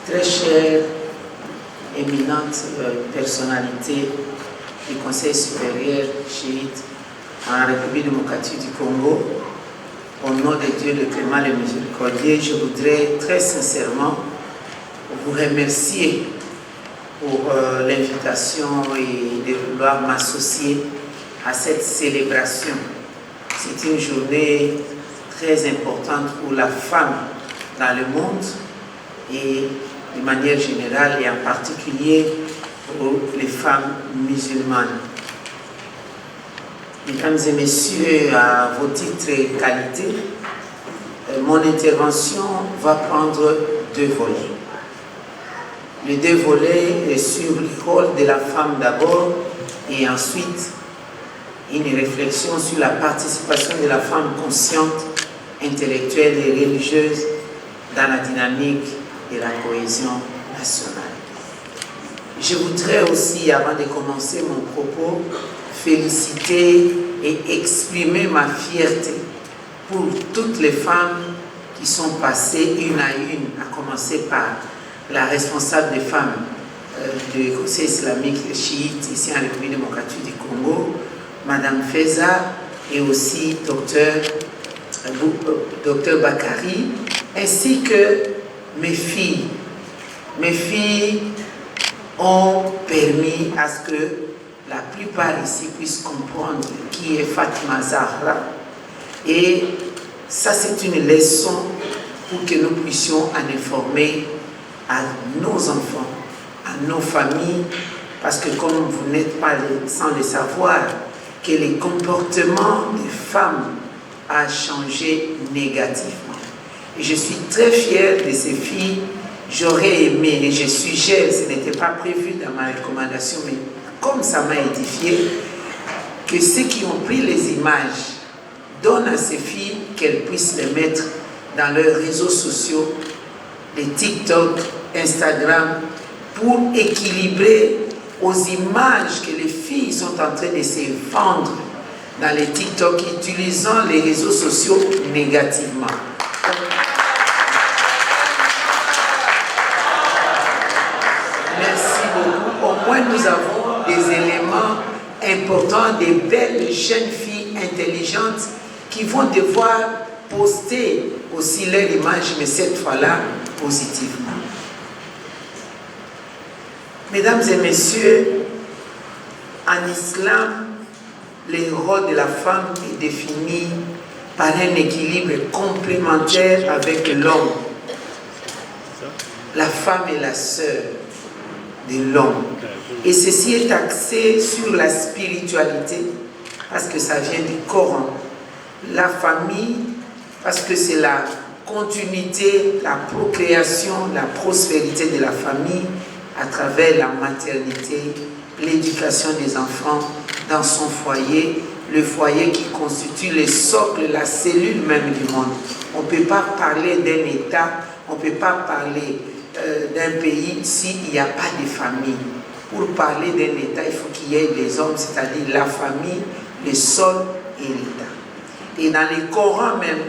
Très chère, éminente personnalité du Conseil supérieur chiite en République démocratique du Congo, au nom de Dieu le clément et le miséricordieux, je voudrais très sincèrement vous remercier pour l'invitation et de vouloir m'associer à cette célébration. C'est une journée très importante pour la femme dans le monde et de manière générale et en particulier pour les femmes musulmanes. Mesdames et messieurs, à vos titres et qualités, mon intervention va prendre deux volets. Les deux volets est sur le rôle de la femme d'abord et ensuite une réflexion sur la participation de la femme consciente, intellectuelle et religieuse dans la dynamique de la cohésion nationale. Je voudrais aussi, avant de commencer mon propos, féliciter et exprimer ma fierté pour toutes les femmes qui sont passées une à une, à commencer par la responsable des femmes du Conseil islamique chiite ici en République démocratique du Congo, Madame Feza, et aussi Docteur Bakari, ainsi que mes filles. Mes filles ont permis à ce que la plupart ici puissent comprendre qui est Fatima Zahra. Et ça, c'est une leçon pour que nous puissions en informer à nos enfants, à nos familles, parce que comme vous n'êtes pas sans le savoir, que les comportements des femmes a changé négativement. Et je suis très fière de ces filles. J'aurais aimé, et je suggère, ce n'était pas prévu dans ma recommandation, mais comme ça m'a édifié, que ceux qui ont pris les images donnent à ces filles qu'elles puissent les mettre dans leurs réseaux sociaux, les TikTok, Instagram, pour équilibrer aux images que les filles sont en train de se vendre dans les TikTok, utilisant les réseaux sociaux négativement. Merci beaucoup. Au moins, nous avons des éléments importants, des belles jeunes filles intelligentes qui vont devoir poster aussi leur image, mais cette fois-là, positivement. Mesdames et messieurs, en islam, le rôle de la femme est défini par un équilibre complémentaire avec l'homme. La femme est la sœur de l'homme. Et ceci est axé sur la spiritualité, parce que ça vient du Coran. La famille, parce que c'est la continuité, la procréation, la prospérité de la famille à travers la maternité, l'éducation des enfants dans son foyer, le foyer qui constitue le socle, la cellule même du monde. On ne peut pas parler d'un État, on ne peut pas parler d'un pays s'il n'y a pas de famille. Pour parler d'un État, il faut qu'il y ait des hommes, c'est-à-dire la famille, le sol et l'État. Et dans le Coran même,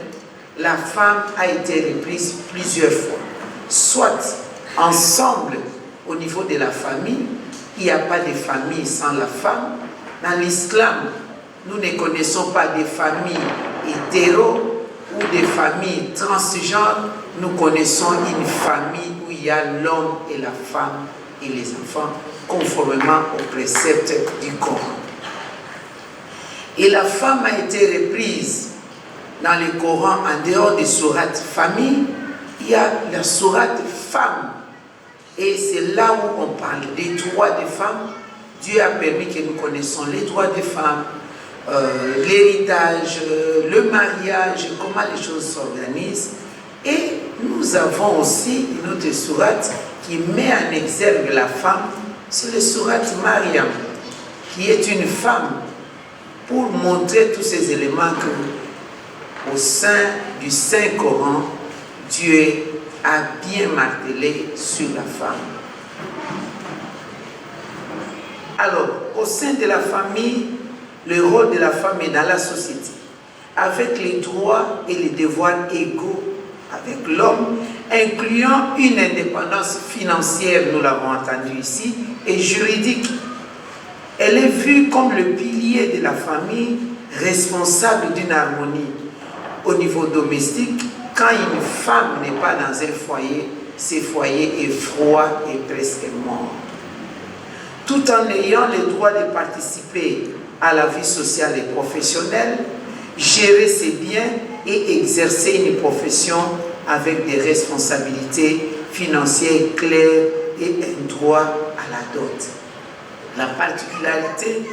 la femme a été reprise plusieurs fois. Soit ensemble au niveau de la famille, il n'y a pas de famille sans la femme. Dans l'islam, nous ne connaissons pas de familles hétéro ou des familles transgenres. Nous connaissons une famille où il y a l'homme et la femme et les enfants, conformément aux préceptes du Coran. Et la femme a été reprise dans le Coran en dehors des sourates famille. Il y a la sourate femme. Et c'est là où on parle des droits des femmes. Dieu a permis que nous connaissions les droits des femmes, l'héritage, le mariage, comment les choses s'organisent. Et nous avons aussi une autre sourate qui met en exergue la femme, c'est le sourate Mariam, qui est une femme, pour montrer tous ces éléments que, au sein du Saint-Coran, Dieu a bien martelé sur la femme. Alors, au sein de la famille, le rôle de la femme est dans la société, avec les droits et les devoirs égaux avec l'homme, incluant une indépendance financière, nous l'avons entendu ici, et juridique. Elle est vue comme le pilier de la famille, responsable d'une harmonie au niveau domestique. Quand une femme n'est pas dans un foyer, ce foyer est froid et presque mort. Tout en ayant le droit de participer à la vie sociale et professionnelle, gérer ses biens et exercer une profession avec des responsabilités financières claires et un droit à la dot. La particularité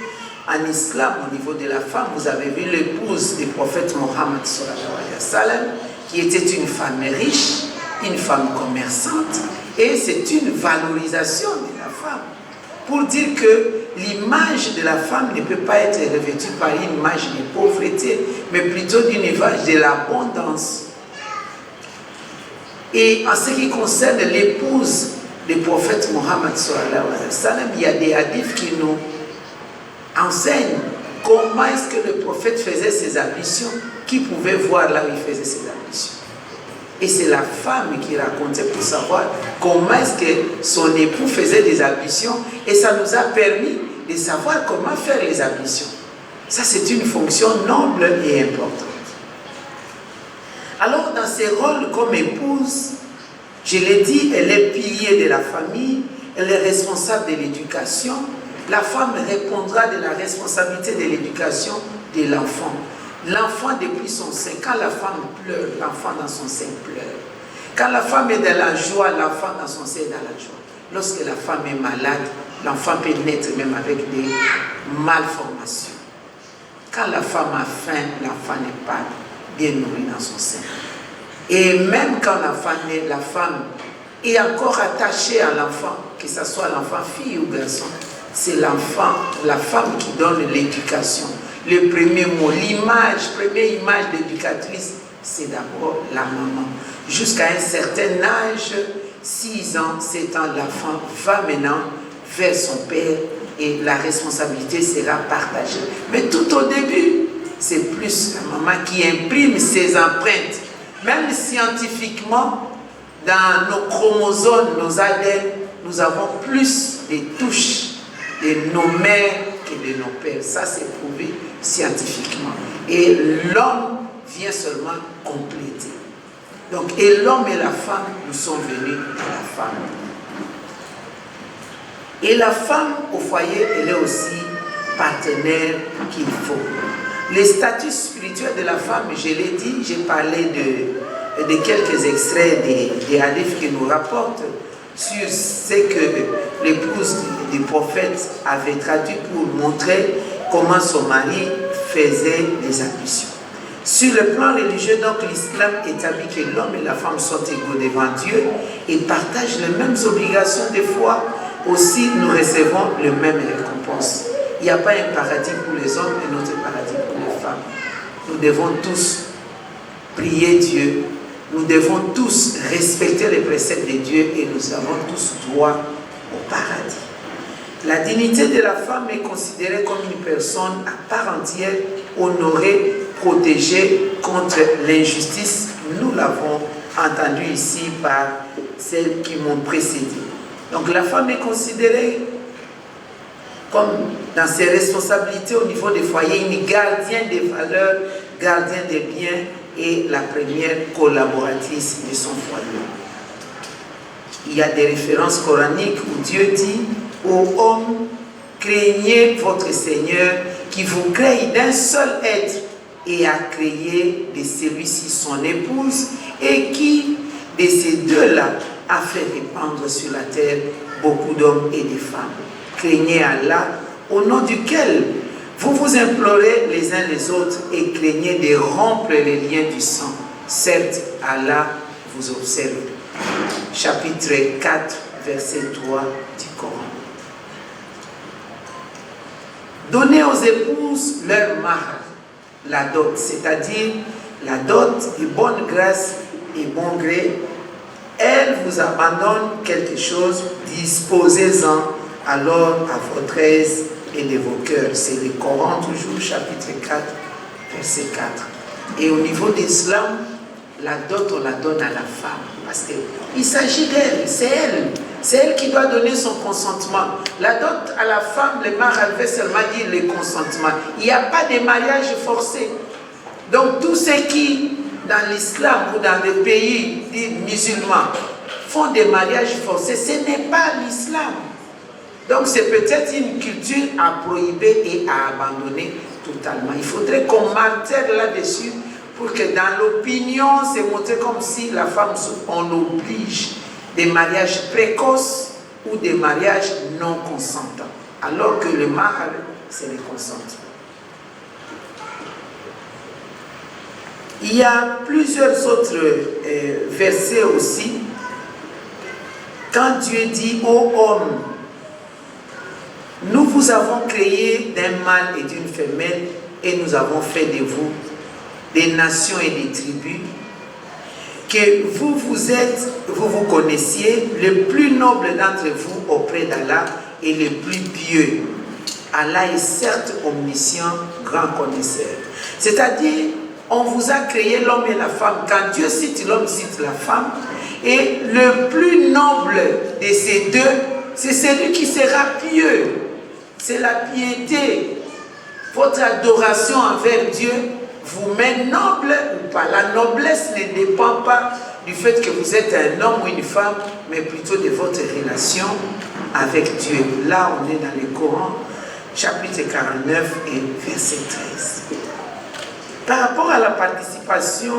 en islam au niveau de la femme, vous avez vu l'épouse du prophète Mohammed sallallahu alayhi wa sallam, qui était une femme riche, une femme commerçante, et c'est une valorisation de la femme. Pour dire que l'image de la femme ne peut pas être revêtue par une image de pauvreté, mais plutôt d'une image de l'abondance. Et en ce qui concerne l'épouse du prophète Mohammed sallallahu alayhi wa sallam, il y a des hadiths qui nous enseignent comment est-ce que le prophète faisait ses ablutions, qui pouvait voir là où il faisait ses ablutions. Et c'est la femme qui racontait pour savoir comment est-ce que son époux faisait des ablutions, et ça nous a permis de savoir comment faire les ablutions. Ça, c'est une fonction noble et importante. Alors, dans ses rôles comme épouse, je l'ai dit, elle est pilier de la famille, elle est responsable de l'éducation. La femme répondra de la responsabilité de l'éducation de l'enfant. L'enfant depuis son sein, quand la femme pleure, l'enfant dans son sein pleure. Quand la femme est dans la joie, l'enfant dans son sein est dans la joie. Lorsque la femme est malade, l'enfant peut naître même avec des malformations. Quand la femme a faim, l'enfant n'est pas bien nourri dans son sein. Et même quand l'enfant naît, la femme est encore attachée à l'enfant, que ce soit l'enfant fille ou garçon. C'est l'enfant, la femme qui donne l'éducation. Le premier mot, première image d'éducatrice, c'est d'abord la maman. Jusqu'à un certain âge, 6 ans, 7 ans, l'enfant va maintenant vers son père et la responsabilité sera partagée. Mais tout au début, c'est plus la maman qui imprime ses empreintes. Même scientifiquement, dans nos chromosomes, nos ADN, nous avons plus de touches de nos mères que de nos pères. Ça, c'est prouvé scientifiquement. Et l'homme vient seulement compléter. Donc, et l'homme et la femme, nous sommes venus de la femme. Et la femme au foyer, elle est aussi partenaire qu'il faut. Les statuts spirituels de la femme, je l'ai dit, j'ai parlé de quelques extraits des hadiths qui nous rapportent sur ce que l'épouse du prophète avait traduit pour montrer comment son mari faisait les ablutions. Sur le plan religieux, donc, l'islam établit que l'homme et la femme sont égaux devant Dieu et partagent les mêmes obligations de foi. Aussi, nous recevons les mêmes récompenses. Il n'y a pas un paradis pour les hommes et notre paradis pour les femmes. Nous devons tous prier Dieu. Nous devons tous respecter les préceptes de Dieu et nous avons tous droit au paradis. La dignité de la femme est considérée comme une personne à part entière, honorée, protégée contre l'injustice. Nous l'avons entendu ici par celles qui m'ont précédé. Donc la femme est considérée comme dans ses responsabilités au niveau des foyers, une gardienne des valeurs, gardienne des biens et la première collaboratrice de son foyer. Il y a des références coraniques où Dieu dit aux hommes, craignez votre Seigneur qui vous crée d'un seul être et a créé de celui-ci son épouse et qui, de ces deux-là, a fait répandre sur la terre beaucoup d'hommes et de femmes. Craignez Allah, au nom duquel vous vous implorez les uns les autres et craignez de rompre les liens du sang. Certes, Allah vous observe. Chapitre 4, verset 3 du Coran. Donnez aux épouses leur mahar, la dot, c'est-à-dire la dot de bonne grâce et bon gré. Elle vous abandonne quelque chose, disposez-en alors à votre aise et de vos cœurs. C'est le Coran toujours, chapitre 4, verset 4. Et au niveau de l'islam, la dot, on la donne à la femme. Parce qu'il s'agit d'elle, c'est elle. C'est elle qui doit donner son consentement. La dot à la femme, le mari avait seulement dit le consentement. Il n'y a pas de mariage forcé. Donc tous ceux qui, dans l'islam ou dans les pays dits musulmans, font des mariages forcés, ce n'est pas l'islam. Donc c'est peut-être une culture à prohiber et à abandonner totalement. Il faudrait qu'on martèle là-dessus pour que dans l'opinion, c'est montré comme si la femme, on oblige des mariages précoces ou des mariages non consentants. Alors que le mari, c'est le consentement. Il y a plusieurs autres versets aussi. Quand Dieu dit ô homme, nous vous avons créé d'un mâle et d'une femelle et nous avons fait de vous des nations et des tribus, que vous vous connaissiez, le plus noble d'entre vous auprès d'Allah et le plus pieux. Allah est certes omniscient, grand connaisseur. C'est-à-dire, on vous a créé l'homme et la femme. Quand Dieu cite l'homme, cite la femme. Et le plus noble de ces deux, c'est celui qui sera pieux. C'est la piété. Votre adoration envers Dieu vous met noble ou pas. La noblesse ne dépend pas du fait que vous êtes un homme ou une femme, mais plutôt de votre relation avec Dieu. Là, on est dans le Coran, chapitre 49 et verset 13. Par rapport à la participation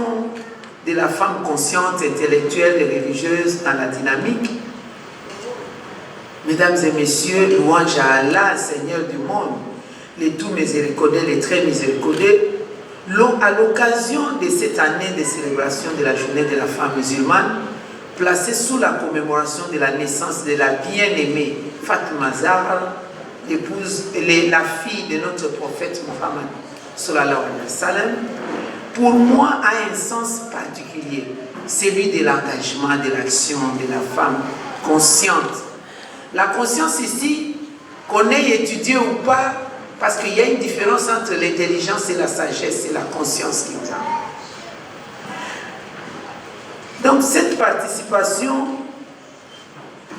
de la femme consciente, intellectuelle et religieuse dans la dynamique, mesdames et messieurs, louange à Allah, Seigneur du monde, les tout miséricordieux, les très miséricordieux, à l'occasion de cette année de célébration de la journée de la femme musulmane, placée sous la commémoration de la naissance de la bien-aimée Fatima Zahra, la fille de notre prophète Mohammed, sallallahu alayhi wa sallam, pour moi a un sens particulier, celui de l'engagement, de l'action de la femme consciente. La conscience ici, qu'on ait étudié ou pas, parce qu'il y a une différence entre l'intelligence et la sagesse, c'est la conscience qui vient. Donc cette participation,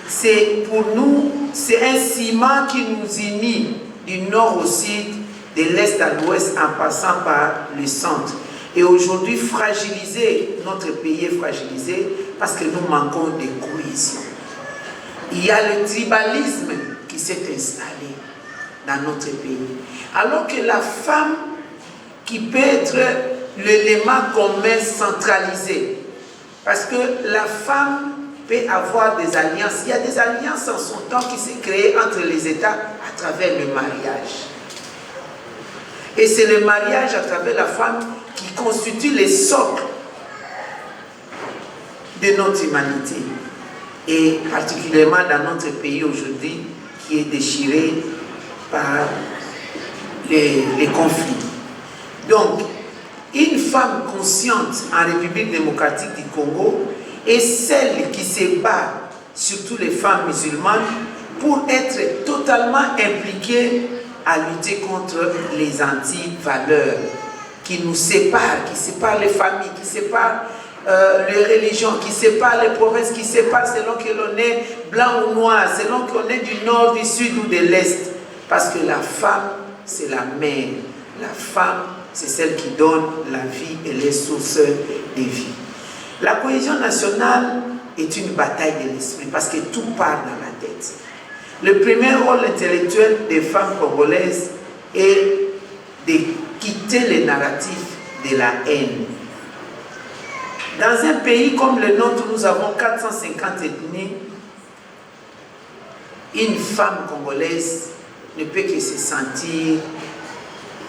c'est pour nous, c'est un ciment qui nous unit du nord au sud, de l'est à l'ouest, en passant par le centre. Et aujourd'hui, notre pays est fragilisé parce que nous manquons de cohésion. Il y a le tribalisme qui s'est installé dans notre pays. Alors que la femme qui peut être l'élément commun centralisé, parce que la femme peut avoir des alliances. Il y a des alliances en son temps qui s'est créées entre les États à travers le mariage. Et c'est le mariage à travers la femme qui constitue les socles de notre humanité. Et particulièrement dans notre pays aujourd'hui qui est déchiré par les conflits. Donc, une femme consciente en République démocratique du Congo est celle qui se bat, surtout les femmes musulmanes, pour être totalement impliquées à lutter contre les anti-valeurs qui nous séparent, qui séparent les familles, qui séparent les religions, qui séparent les provinces, qui séparent selon que l'on est blanc ou noir, selon qu'on est du nord, du sud ou de l'est. Parce que la femme, c'est la mère. La femme, c'est celle qui donne la vie et les sources de vie. La cohésion nationale est une bataille de l'esprit parce que tout part dans la tête. Le premier rôle intellectuel des femmes congolaises est de quitter les narratifs de la haine. Dans un pays comme le nôtre, nous avons 450 ethnies. Une femme congolaise ne peut que se sentir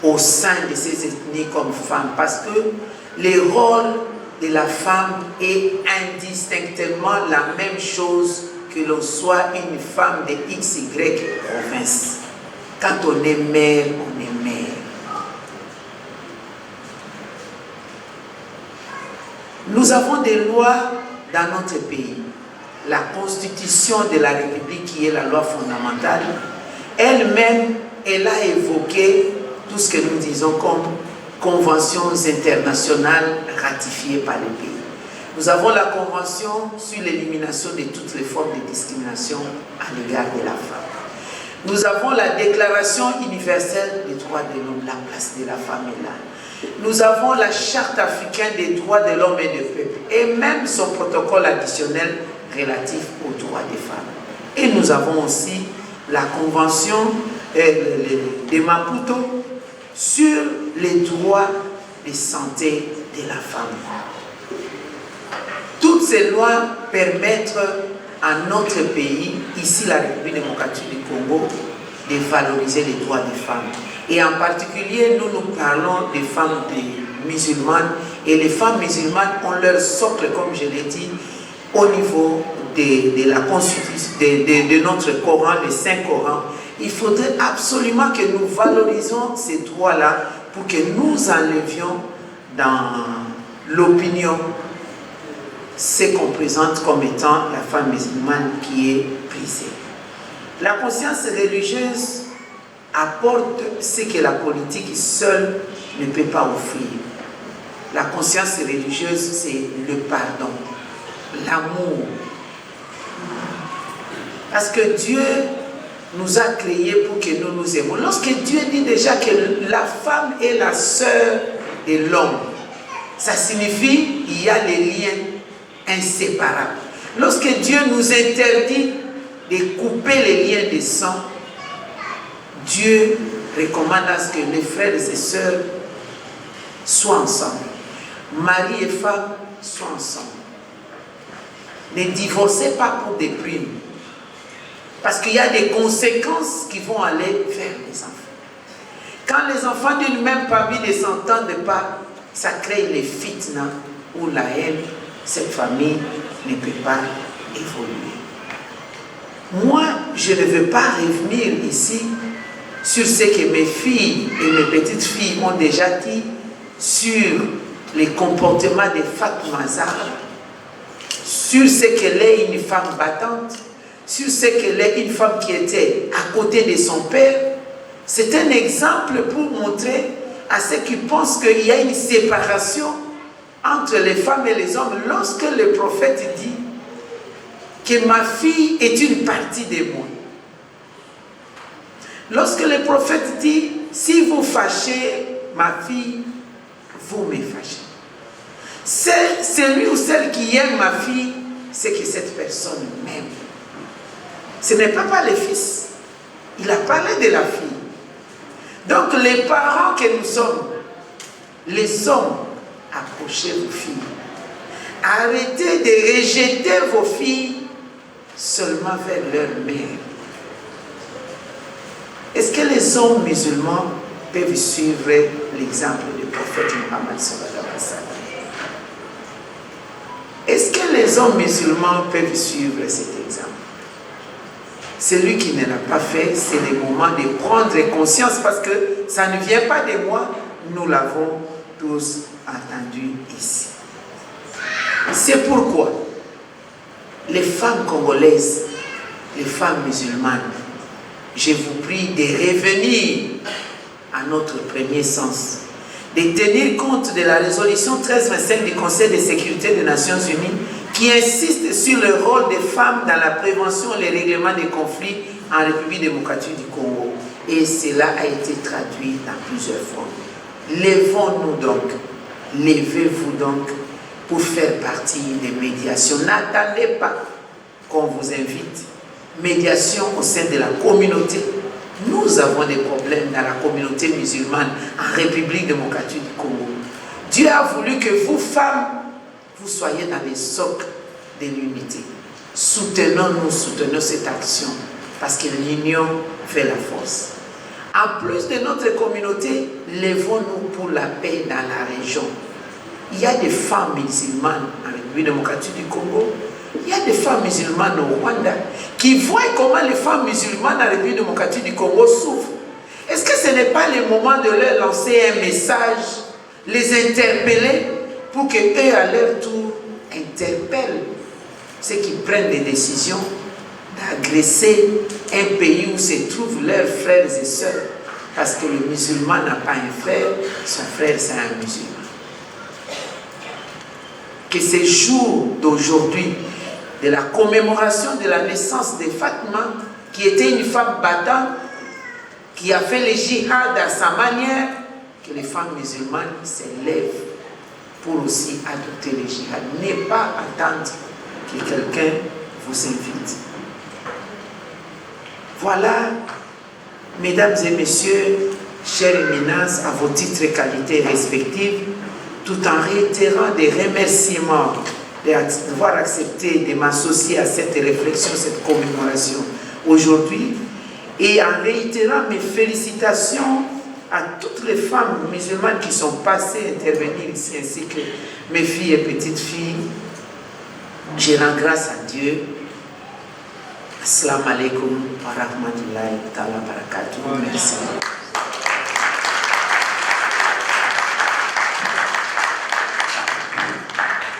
au sein de ces ethnies comme femme, parce que le rôle de la femme est indistinctement la même chose que l'on soit une femme de XY province. Quand on est mère, on est mère. Nous avons des lois dans notre pays. la constitution de la République qui est la loi fondamentale, elle-même, elle a évoqué tout ce que nous disons comme conventions internationales ratifiées par les pays. Nous avons la Convention sur l'élimination de toutes les formes de discrimination à l'égard de la femme. Nous avons la Déclaration universelle des droits de l'homme, la place de la femme est là. Nous avons la Charte africaine des droits de l'homme et du peuple, et même son protocole additionnel relatif aux droits des femmes. Et nous avons aussi la Convention de Maputo sur les droits de santé de la femme. Toutes ces lois permettent à notre pays, ici la République démocratique du Congo, de valoriser les droits des femmes. Et en particulier, nous parlons des femmes musulmanes. Et les femmes musulmanes ont leur socle, comme je l'ai dit, au niveau de la constitution, de notre Coran, le Saint-Coran. Il faudrait absolument que nous valorisions ces droits-là pour que nous enlevions dans l'opinion ce qu'on présente comme étant la femme musulmane qui est brisée. La conscience religieuse apporte ce que la politique seule ne peut pas offrir. La conscience religieuse, c'est le pardon, l'amour. Parce que Dieu nous a créés pour que nous nous aimons. Lorsque Dieu dit déjà que la femme est la sœur de l'homme, ça signifie qu'il y a des liens inséparables. Lorsque Dieu nous interdit de couper les liens de sang, Dieu recommande à ce que les frères et sœurs soient ensemble. Mari et femme soient ensemble. Ne divorcez pas pour des primes. Parce qu'il y a des conséquences qui vont aller vers les enfants. Quand les enfants d'une même famille ne s'entendent pas, ça crée les fitnas ou la haine. Cette famille ne peut pas évoluer. Moi, je ne veux pas revenir ici sur ce que mes filles et mes petites filles ont déjà dit sur les comportements de Fatma Zahra, sur ce qu'elle est une femme battante, sur ce qu'elle est une femme qui était à côté de son père. C'est un exemple pour montrer à ceux qui pensent qu'il y a une séparation entre les femmes et les hommes. Lorsque le prophète dit que ma fille est une partie de moi, lorsque le prophète dit si vous fâchez ma fille, vous me fâchez. Celui ou celle qui aime ma fille, c'est que cette personne m'aime. Ce n'est pas le fils. Il a parlé de la fille. Donc les parents que nous sommes, les hommes, approchez vos filles. Arrêtez de rejeter vos filles seulement vers leur mère. Est-ce que les hommes musulmans peuvent suivre l'exemple du prophète Mohammed sallallahu alayhi wa sallam? Est-ce que les hommes musulmans peuvent suivre cet exemple? Celui qui ne l'a pas fait, c'est le moment de prendre conscience parce que ça ne vient pas de moi, nous l'avons tous entendu ici. C'est pourquoi les femmes congolaises, les femmes musulmanes, je vous prie de revenir à notre premier sens, de tenir compte de la résolution 1325 du Conseil de sécurité des Nations Unies qui insiste sur le rôle des femmes dans la prévention et le règlement des conflits en République démocratique du Congo. Et cela a été traduit dans plusieurs formes. Levons-nous donc, levez-vous donc pour faire partie des médiations. N'attendez pas qu'on vous invite. Médiation au sein de la communauté. Nous avons des problèmes dans la communauté musulmane en République démocratique du Congo. Dieu a voulu que vous, femmes, vous soyez dans les socles de l'unité. Soutenons-nous, soutenons cette action, parce que l'union fait la force. En plus de notre communauté, levons-nous pour la paix dans la région. Il y a des femmes musulmanes en République démocratique du Congo, il y a des femmes musulmanes au Rwanda qui voient comment les femmes musulmanes en République démocratique du Congo souffrent. Est-ce que ce n'est pas le moment de leur lancer un message, les interpeller pour qu'eux à leur tour interpellent ceux qui prennent des décisions d'agresser un pays où se trouvent leurs frères et sœurs, parce que le musulman n'a pas un frère, son frère c'est un musulman. Que ces jours d'aujourd'hui, de la commémoration de la naissance de Fatima, qui était une femme battante, qui a fait le djihad à sa manière, que les femmes musulmanes s'élèvent pour aussi adopter le djihad. Ne pas attendre que quelqu'un vous invite. Voilà, mesdames et messieurs, chers éminences, à vos titres et qualités respectives, tout en réitérant des remerciements d'avoir accepté de m'associer à cette réflexion, cette commémoration aujourd'hui, et en réitérant mes félicitations à toutes les femmes musulmanes qui sont passées intervenir ici, ainsi que mes filles et petites filles. Je rends grâce à Dieu. Assalamu alaikum wa rahmatullahi wa barakatuh. Merci.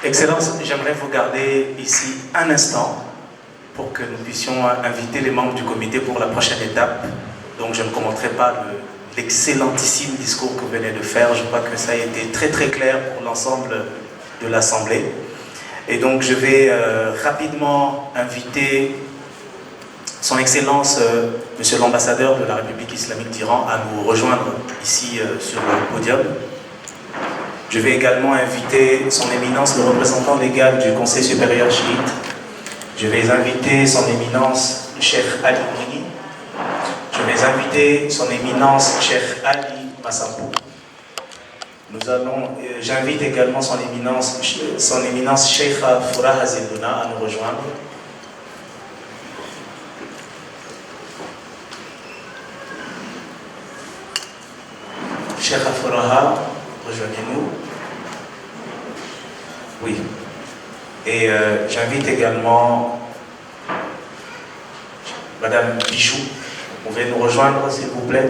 Excellence, j'aimerais vous garder ici un instant pour que nous puissions inviter les membres du comité pour la prochaine étape. Donc je ne commenterai pas l'excellentissime discours que vous venez de faire. Je crois que ça a été très très clair pour l'ensemble de l'Assemblée. Et donc je vais rapidement inviter Son Excellence, Monsieur l'ambassadeur de la République islamique d'Iran, à nous rejoindre ici sur le podium. Je vais également inviter Son Éminence, le représentant légal du Conseil supérieur chiite. Je vais inviter Son Éminence, Cheikh Ali Mouni. Je vais inviter Son Éminence, Cheikh Ali Massapou. J'invite également Son Éminence Cheikh Foura Hazidouna à nous rejoindre. Cheikh Foura, rejoignez-nous. Oui. Et j'invite également Madame Bichou. Vous pouvez nous rejoindre, s'il vous plaît.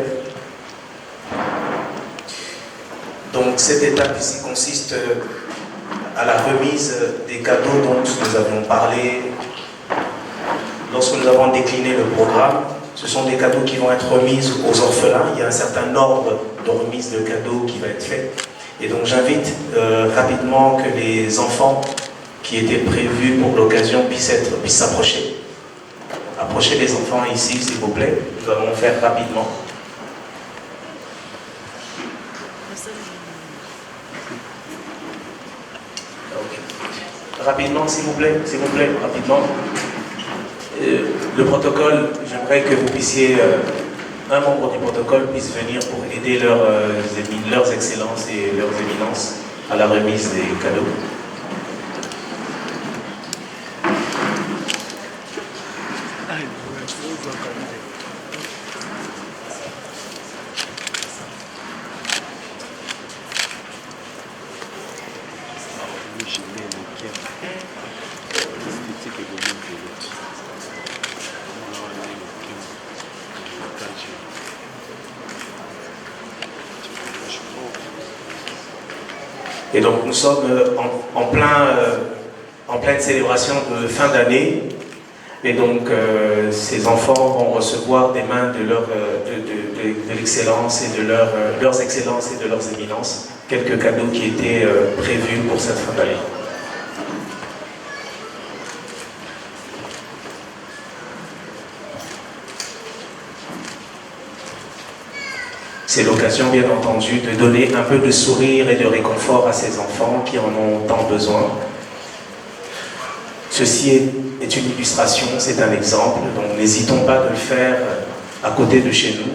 Donc, cette étape ici consiste à la remise des cadeaux dont nous avions parlé lorsque nous avons décliné le programme. Ce sont des cadeaux qui vont être remis aux orphelins. Il y a un certain ordre de remise de cadeaux qui va être fait. Et donc j'invite rapidement que les enfants qui étaient prévus pour l'occasion puissent s'approcher. Approchez les enfants ici, s'il vous plaît. Nous allons faire rapidement. Okay. Rapidement, s'il vous plaît, rapidement. Le protocole, j'aimerais que vous puissiez, un membre du protocole puisse venir pour aider leurs excellences et leurs éminences à la remise des cadeaux. Et donc nous sommes en pleine célébration de fin d'année. Et donc ces enfants vont recevoir des mains de l'excellence et de leurs excellences et de leurs éminences quelques cadeaux qui étaient prévus pour cette fin d'année. C'est l'occasion, bien entendu, de donner un peu de sourire et de réconfort à ces enfants qui en ont tant besoin. Ceci est une illustration, c'est un exemple, donc n'hésitons pas de le faire à côté de chez nous.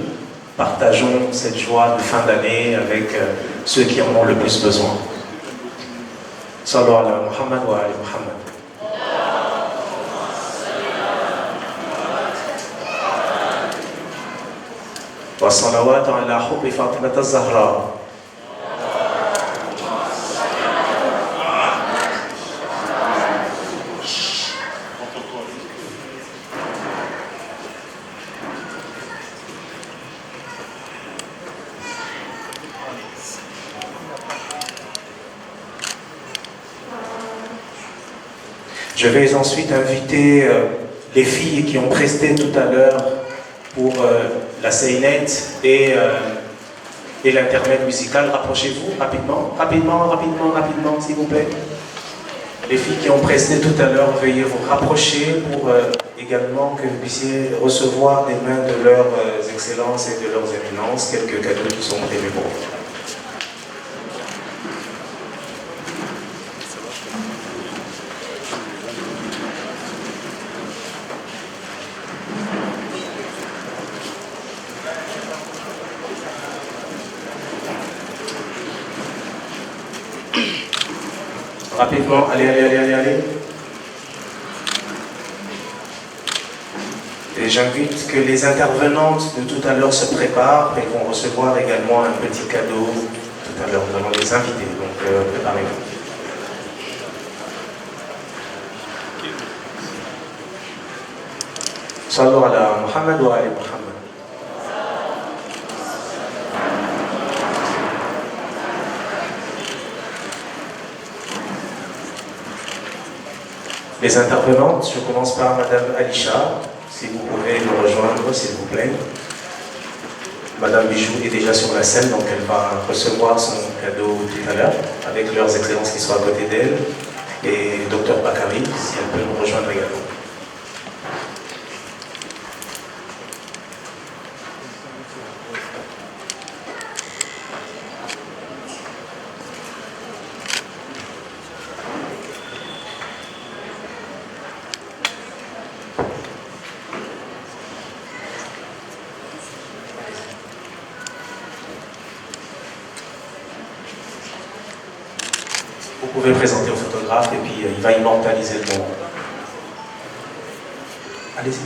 Partageons cette joie de fin d'année avec ceux qui en ont le plus besoin. Sallu ala Muhammad wa ali Muhammad. والصلوات على حب فاطمة الزهراء. Je vais ensuite inviter les filles qui ont presté tout à l'heure pour la Seynette et l'intermède musical. Rapprochez-vous rapidement, s'il vous plaît. Les filles qui ont presté tout à l'heure, veuillez vous rapprocher pour également que vous puissiez recevoir des mains de leurs excellences et de leurs éminences quelques cadeaux qui sont prévus pour vous. Rapidement, allez. Et j'invite que les intervenantes de tout à l'heure se préparent. Elles vont recevoir également un petit cadeau tout à l'heure. Nous allons les inviter, donc préparez-vous. Sallu ala Muhammad wa ali Muhammad. Les intervenantes, je commence par Madame Alisha, si vous pouvez nous rejoindre, s'il vous plaît. Madame Bijou est déjà sur la scène, donc elle va recevoir son cadeau tout à l'heure, avec leurs excellences qui sont à côté d'elle, et Dr Bakari, si elle peut nous rejoindre également. Vous pouvez présenter au photographe et puis il va immortaliser le moment. Allez-y.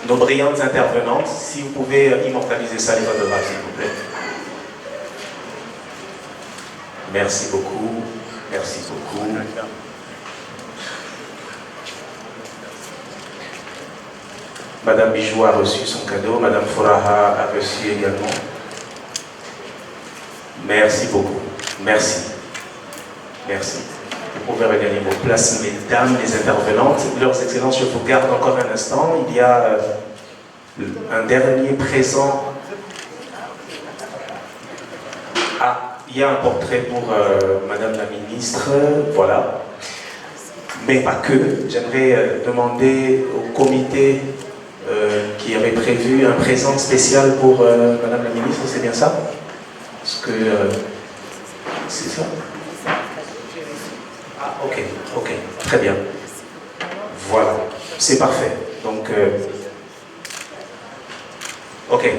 Nos brillantes intervenantes, si vous pouvez immortaliser ça, les photographes, s'il vous plaît. Merci beaucoup. Merci beaucoup. Madame Bijou a reçu son cadeau, Madame Fouraha a reçu également. Merci beaucoup. Merci. Merci. Vous pouvez regagner vos places, mesdames les intervenantes. Leurs excellences, je vous garde encore un instant. Il y a un dernier présent. Ah, il y a un portrait pour Madame la ministre. Voilà. Mais pas que. J'aimerais demander au comité qui avait prévu un présent spécial pour Madame la ministre. C'est bien ça? Est-ce que c'est ça? Ah, ok, très bien. Voilà, c'est parfait. Donc, ok,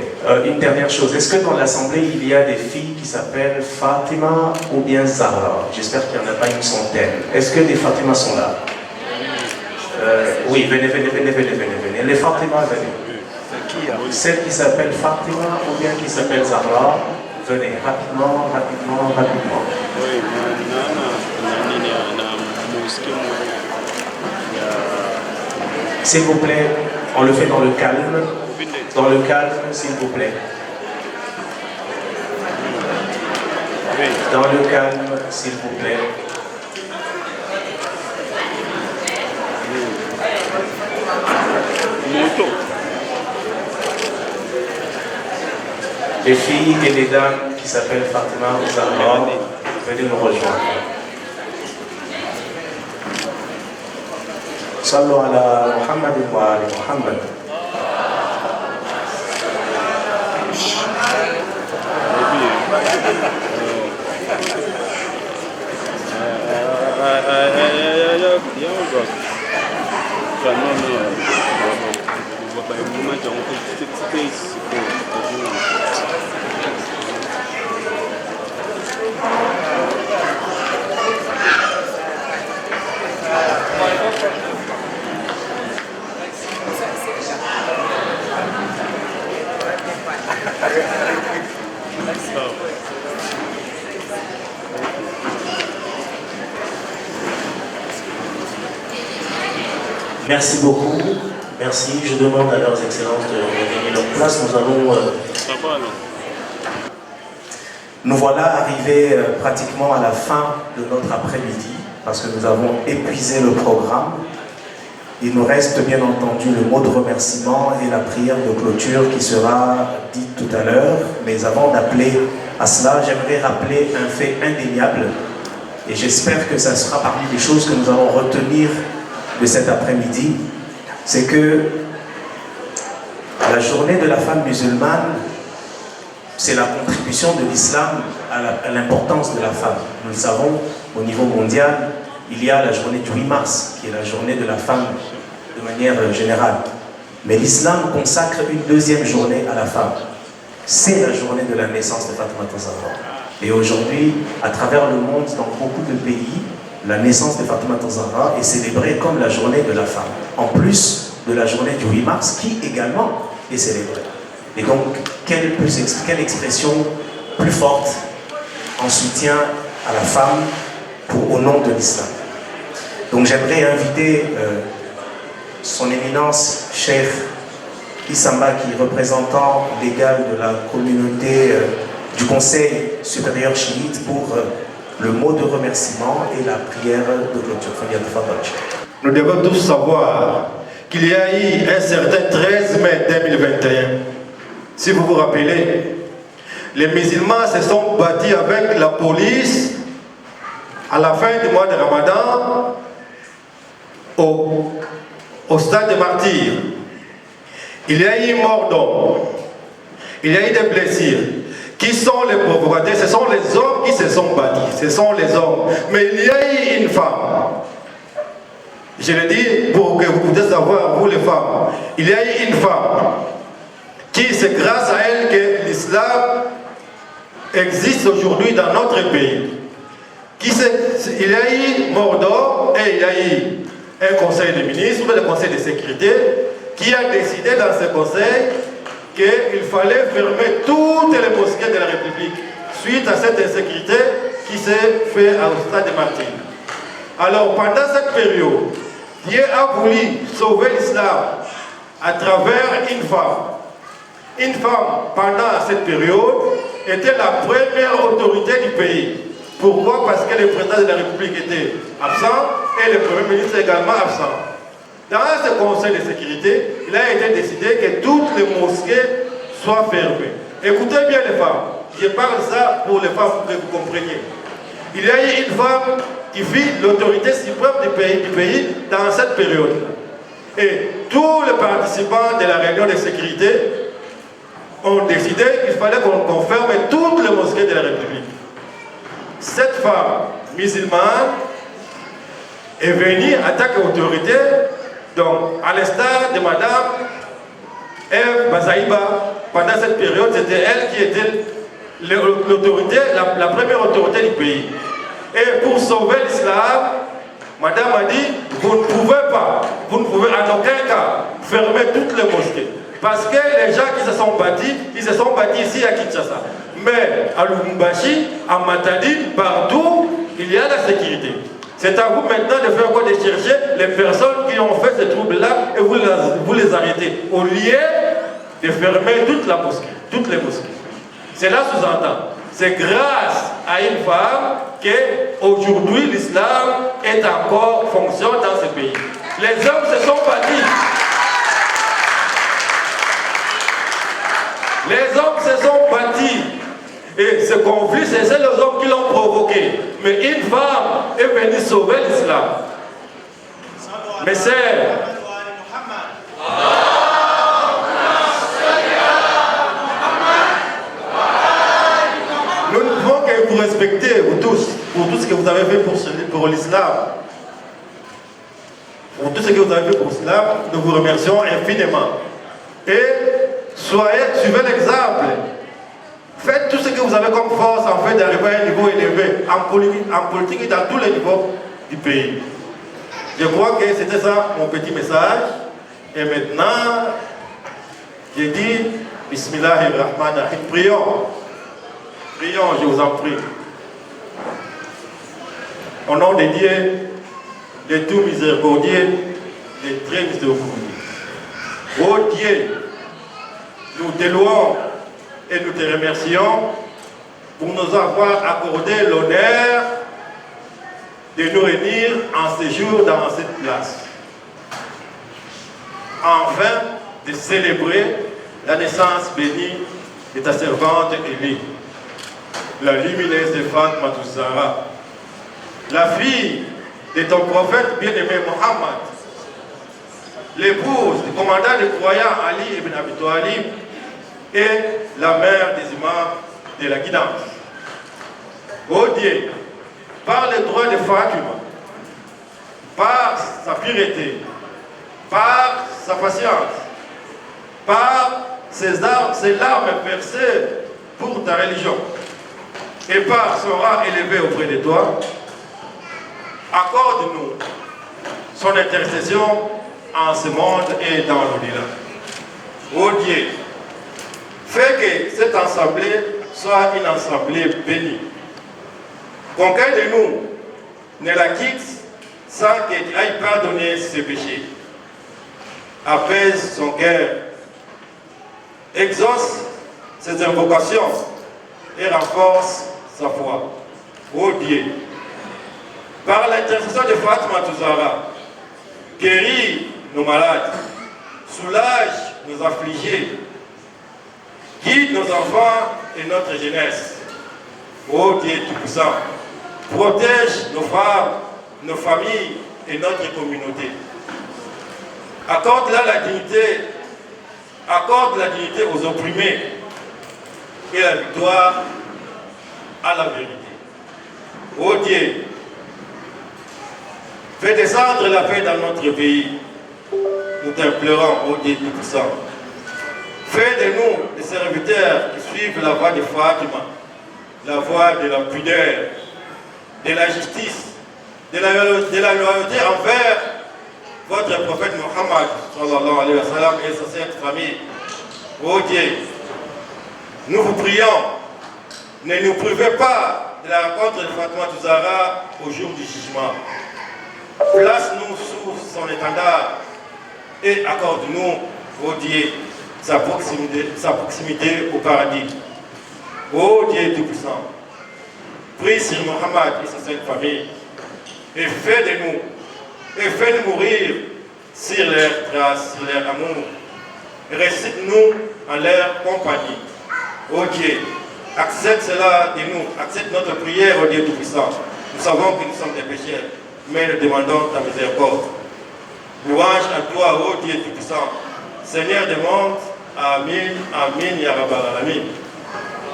une dernière chose. Est-ce que dans l'assemblée, il y a des filles qui s'appellent Fatima ou bien Zahra? J'espère qu'il n'y en a pas une centaine. Est-ce que des Fatima sont là? Oui, venez. Les Fatima, venez. Celle qui s'appelle Fatima ou bien qui s'appelle Zahra? Venez, rapidement. Oui, s'il vous plaît, on le fait dans le calme. Dans le calme, s'il vous plaît. Dans le calme, s'il vous plaît. Les filles et les dames qui s'appellent Fatima ou Zahra, venez nous rejoindre. Sallu ala Muhammad wa ali Muhammad. Merci beaucoup. Merci. Je demande à leurs excellences de regagner leur place. Nous allons... Nous voilà arrivés pratiquement à la fin de notre après-midi, parce que nous avons épuisé le programme. Il nous reste bien entendu le mot de remerciement et la prière de clôture qui sera dite tout à l'heure. Mais avant d'appeler à cela, j'aimerais rappeler un fait indéniable. Et j'espère que ça sera parmi les choses que nous allons retenir de cet après-midi. C'est que la journée de la femme musulmane, c'est la contribution de l'islam à l'importance de la femme. Nous le savons, au niveau mondial, il y a la journée du 8 mars, qui est la journée de la femme de manière générale. Mais l'islam consacre une deuxième journée à la femme. C'est la journée de la naissance de Fatoumata Zahra. Et aujourd'hui, à travers le monde, dans beaucoup de pays, la naissance de Fatoumata Zahra est célébrée comme la journée de la femme. En plus de la journée du 8 mars, qui également est célébrée. Et donc, quelle expression plus forte en soutien à la femme au nom de l'islam. Donc j'aimerais inviter son éminence, Cheikh Issamba, qui est représentant légal de la communauté du Conseil supérieur chiite, pour le mot de remerciement et la prière de clôture. Nous devons tous savoir qu'il y a eu un certain 13 mai 2021. Si vous vous rappelez, les musulmans se sont battus avec la police à la fin du mois de Ramadan au stade des martyrs. Il y a eu mort d'homme, il y a eu des blessures. Qui sont les provocateurs? Ce sont les hommes qui se sont battus, ce sont les hommes. Mais il y a eu une femme. Je le dis pour que vous puissiez savoir, vous les femmes, il y a eu une femme qui, c'est grâce à elle que l'islam existe aujourd'hui dans notre pays. Il y a eu mort d'homme et il y a eu un conseil de ministres, le conseil de sécurité, qui a décidé dans ce conseil qu'il fallait fermer toutes les mosquées de la République suite à cette insécurité qui s'est faite au stade des martyrs. Alors pendant cette période, Dieu a voulu sauver l'islam à travers une femme. Une femme, pendant cette période, était la première autorité du pays. Pourquoi? Parce que le président de la République était absent et le Premier ministre également absent. Dans ce conseil de sécurité, il a été décidé que toutes les mosquées soient fermées. Écoutez bien les femmes, je parle ça pour les femmes pour que vous compreniez. Il y a eu une femme qui fut l'autorité suprême du pays dans cette période. Et tous les participants de la réunion de sécurité ont décidé qu'il fallait qu'on ferme toutes les mosquées de la République. Cette femme musulmane est venue attaquer l'autorité, donc à l'instar de Madame Eve Bazaïba. Pendant cette période, c'était elle qui était l'autorité, la première autorité du pays. Et pour sauver l'islam, Madame a dit, vous ne pouvez en aucun cas fermer toutes les mosquées. Parce que les gens qui se sont battus, ils se sont battus ici à Kinshasa. Mais à Lubumbashi, à Matadi, partout, il y a la sécurité. C'est à vous maintenant de faire quoi? De chercher les personnes qui ont fait ce trouble-là et vous les arrêtez. Au lieu de fermer toute la mosquée, toutes les mosquées. Cela sous-entend. C'est grâce à une femme qu'aujourd'hui l'islam est encore fonctionne dans ce pays. Les hommes se sont battus. Les hommes se sont battus. Et ce conflit, c'est les hommes qui l'ont provoqué. Mais une femme est venue sauver l'islam. Mes sœurs, nous ne pouvons que vous respecter, vous tous, pour tout ce que vous avez fait pour l'islam. Pour tout ce que vous avez fait pour l'islam, nous vous remercions infiniment. Et suivez l'exemple. Faites tout ce que vous avez comme force en fait d'arriver à un niveau élevé en politique et dans tous les niveaux du pays. Je crois que c'était ça mon petit message. Et maintenant, j'ai dit Bismillahirrahmanirrahim. Prions. Prions, je vous en prie. Au nom de Dieu, de tout miséricordieux, de très miséricordieux. Oh Dieu, nous te louons et nous te remercions pour nous avoir accordé l'honneur de nous réunir en séjour dans cette place. Enfin, de célébrer la naissance bénie de ta servante Élie, la lumineuse de Fatma Zahra, la fille de ton prophète bien-aimé Mohammed, l'épouse du commandant des croyants Ali ibn Abi Talib et la mère des imams de la guidance. Ô Dieu, par le droit de Fatima, par sa pureté, par sa patience, par ses larmes versées pour ta religion et par son rang élevé auprès de toi, accorde-nous son intercession en ce monde et dans l'au-delà. Ô Dieu, fais que cette assemblée soit une assemblée bénie. Qu'aucun de nous ne la quitte sans qu'il aille pardonner ses péchés. Apaise son cœur, exauce ses invocations et renforce sa foi. Ô Dieu, par l'intercession de Fatima Zahra, guéris nos malades, soulage nos affligés, guide nos enfants et notre jeunesse. Ô Dieu Tout-Puissant, protège nos femmes, nos familles et notre communauté. Accorde-la la dignité, accorde la dignité aux opprimés et la victoire à la vérité. Ô Dieu, fais descendre la paix dans notre pays. Nous t'implorons, ô Dieu Tout-Puissant. Fais de nous des serviteurs qui suivent la voie de Fatima, la voie de la pudeur, de la justice, de la loyauté envers votre prophète Mohammed sallallahu alayhi wa sallam et sa sainte famille. Ô Dieu, nous vous prions, ne nous privez pas de la rencontre de Fatima Zahra au jour du jugement. Place-nous sous son étendard et accorde-nous, ô Dieu, sa proximité au paradis. Ô Dieu Tout-Puissant, prie sur Mohammed et sa sainte famille et fais de nous et fais-nous mourir sur leur trace, sur leur amour. Récite-nous en leur compagnie. Ô Dieu, accepte cela de nous, accepte notre prière, ô Dieu Tout-Puissant. Nous savons que nous sommes des pécheurs, mais nous demandons ta miséricorde. Louange à toi, ô Dieu Tout-Puissant, Seigneur des mondes. Amin, Amin, Ya Rabbal Alamin.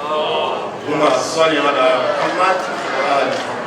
Allahumma salli ala Muhammad wa ali Muhammad.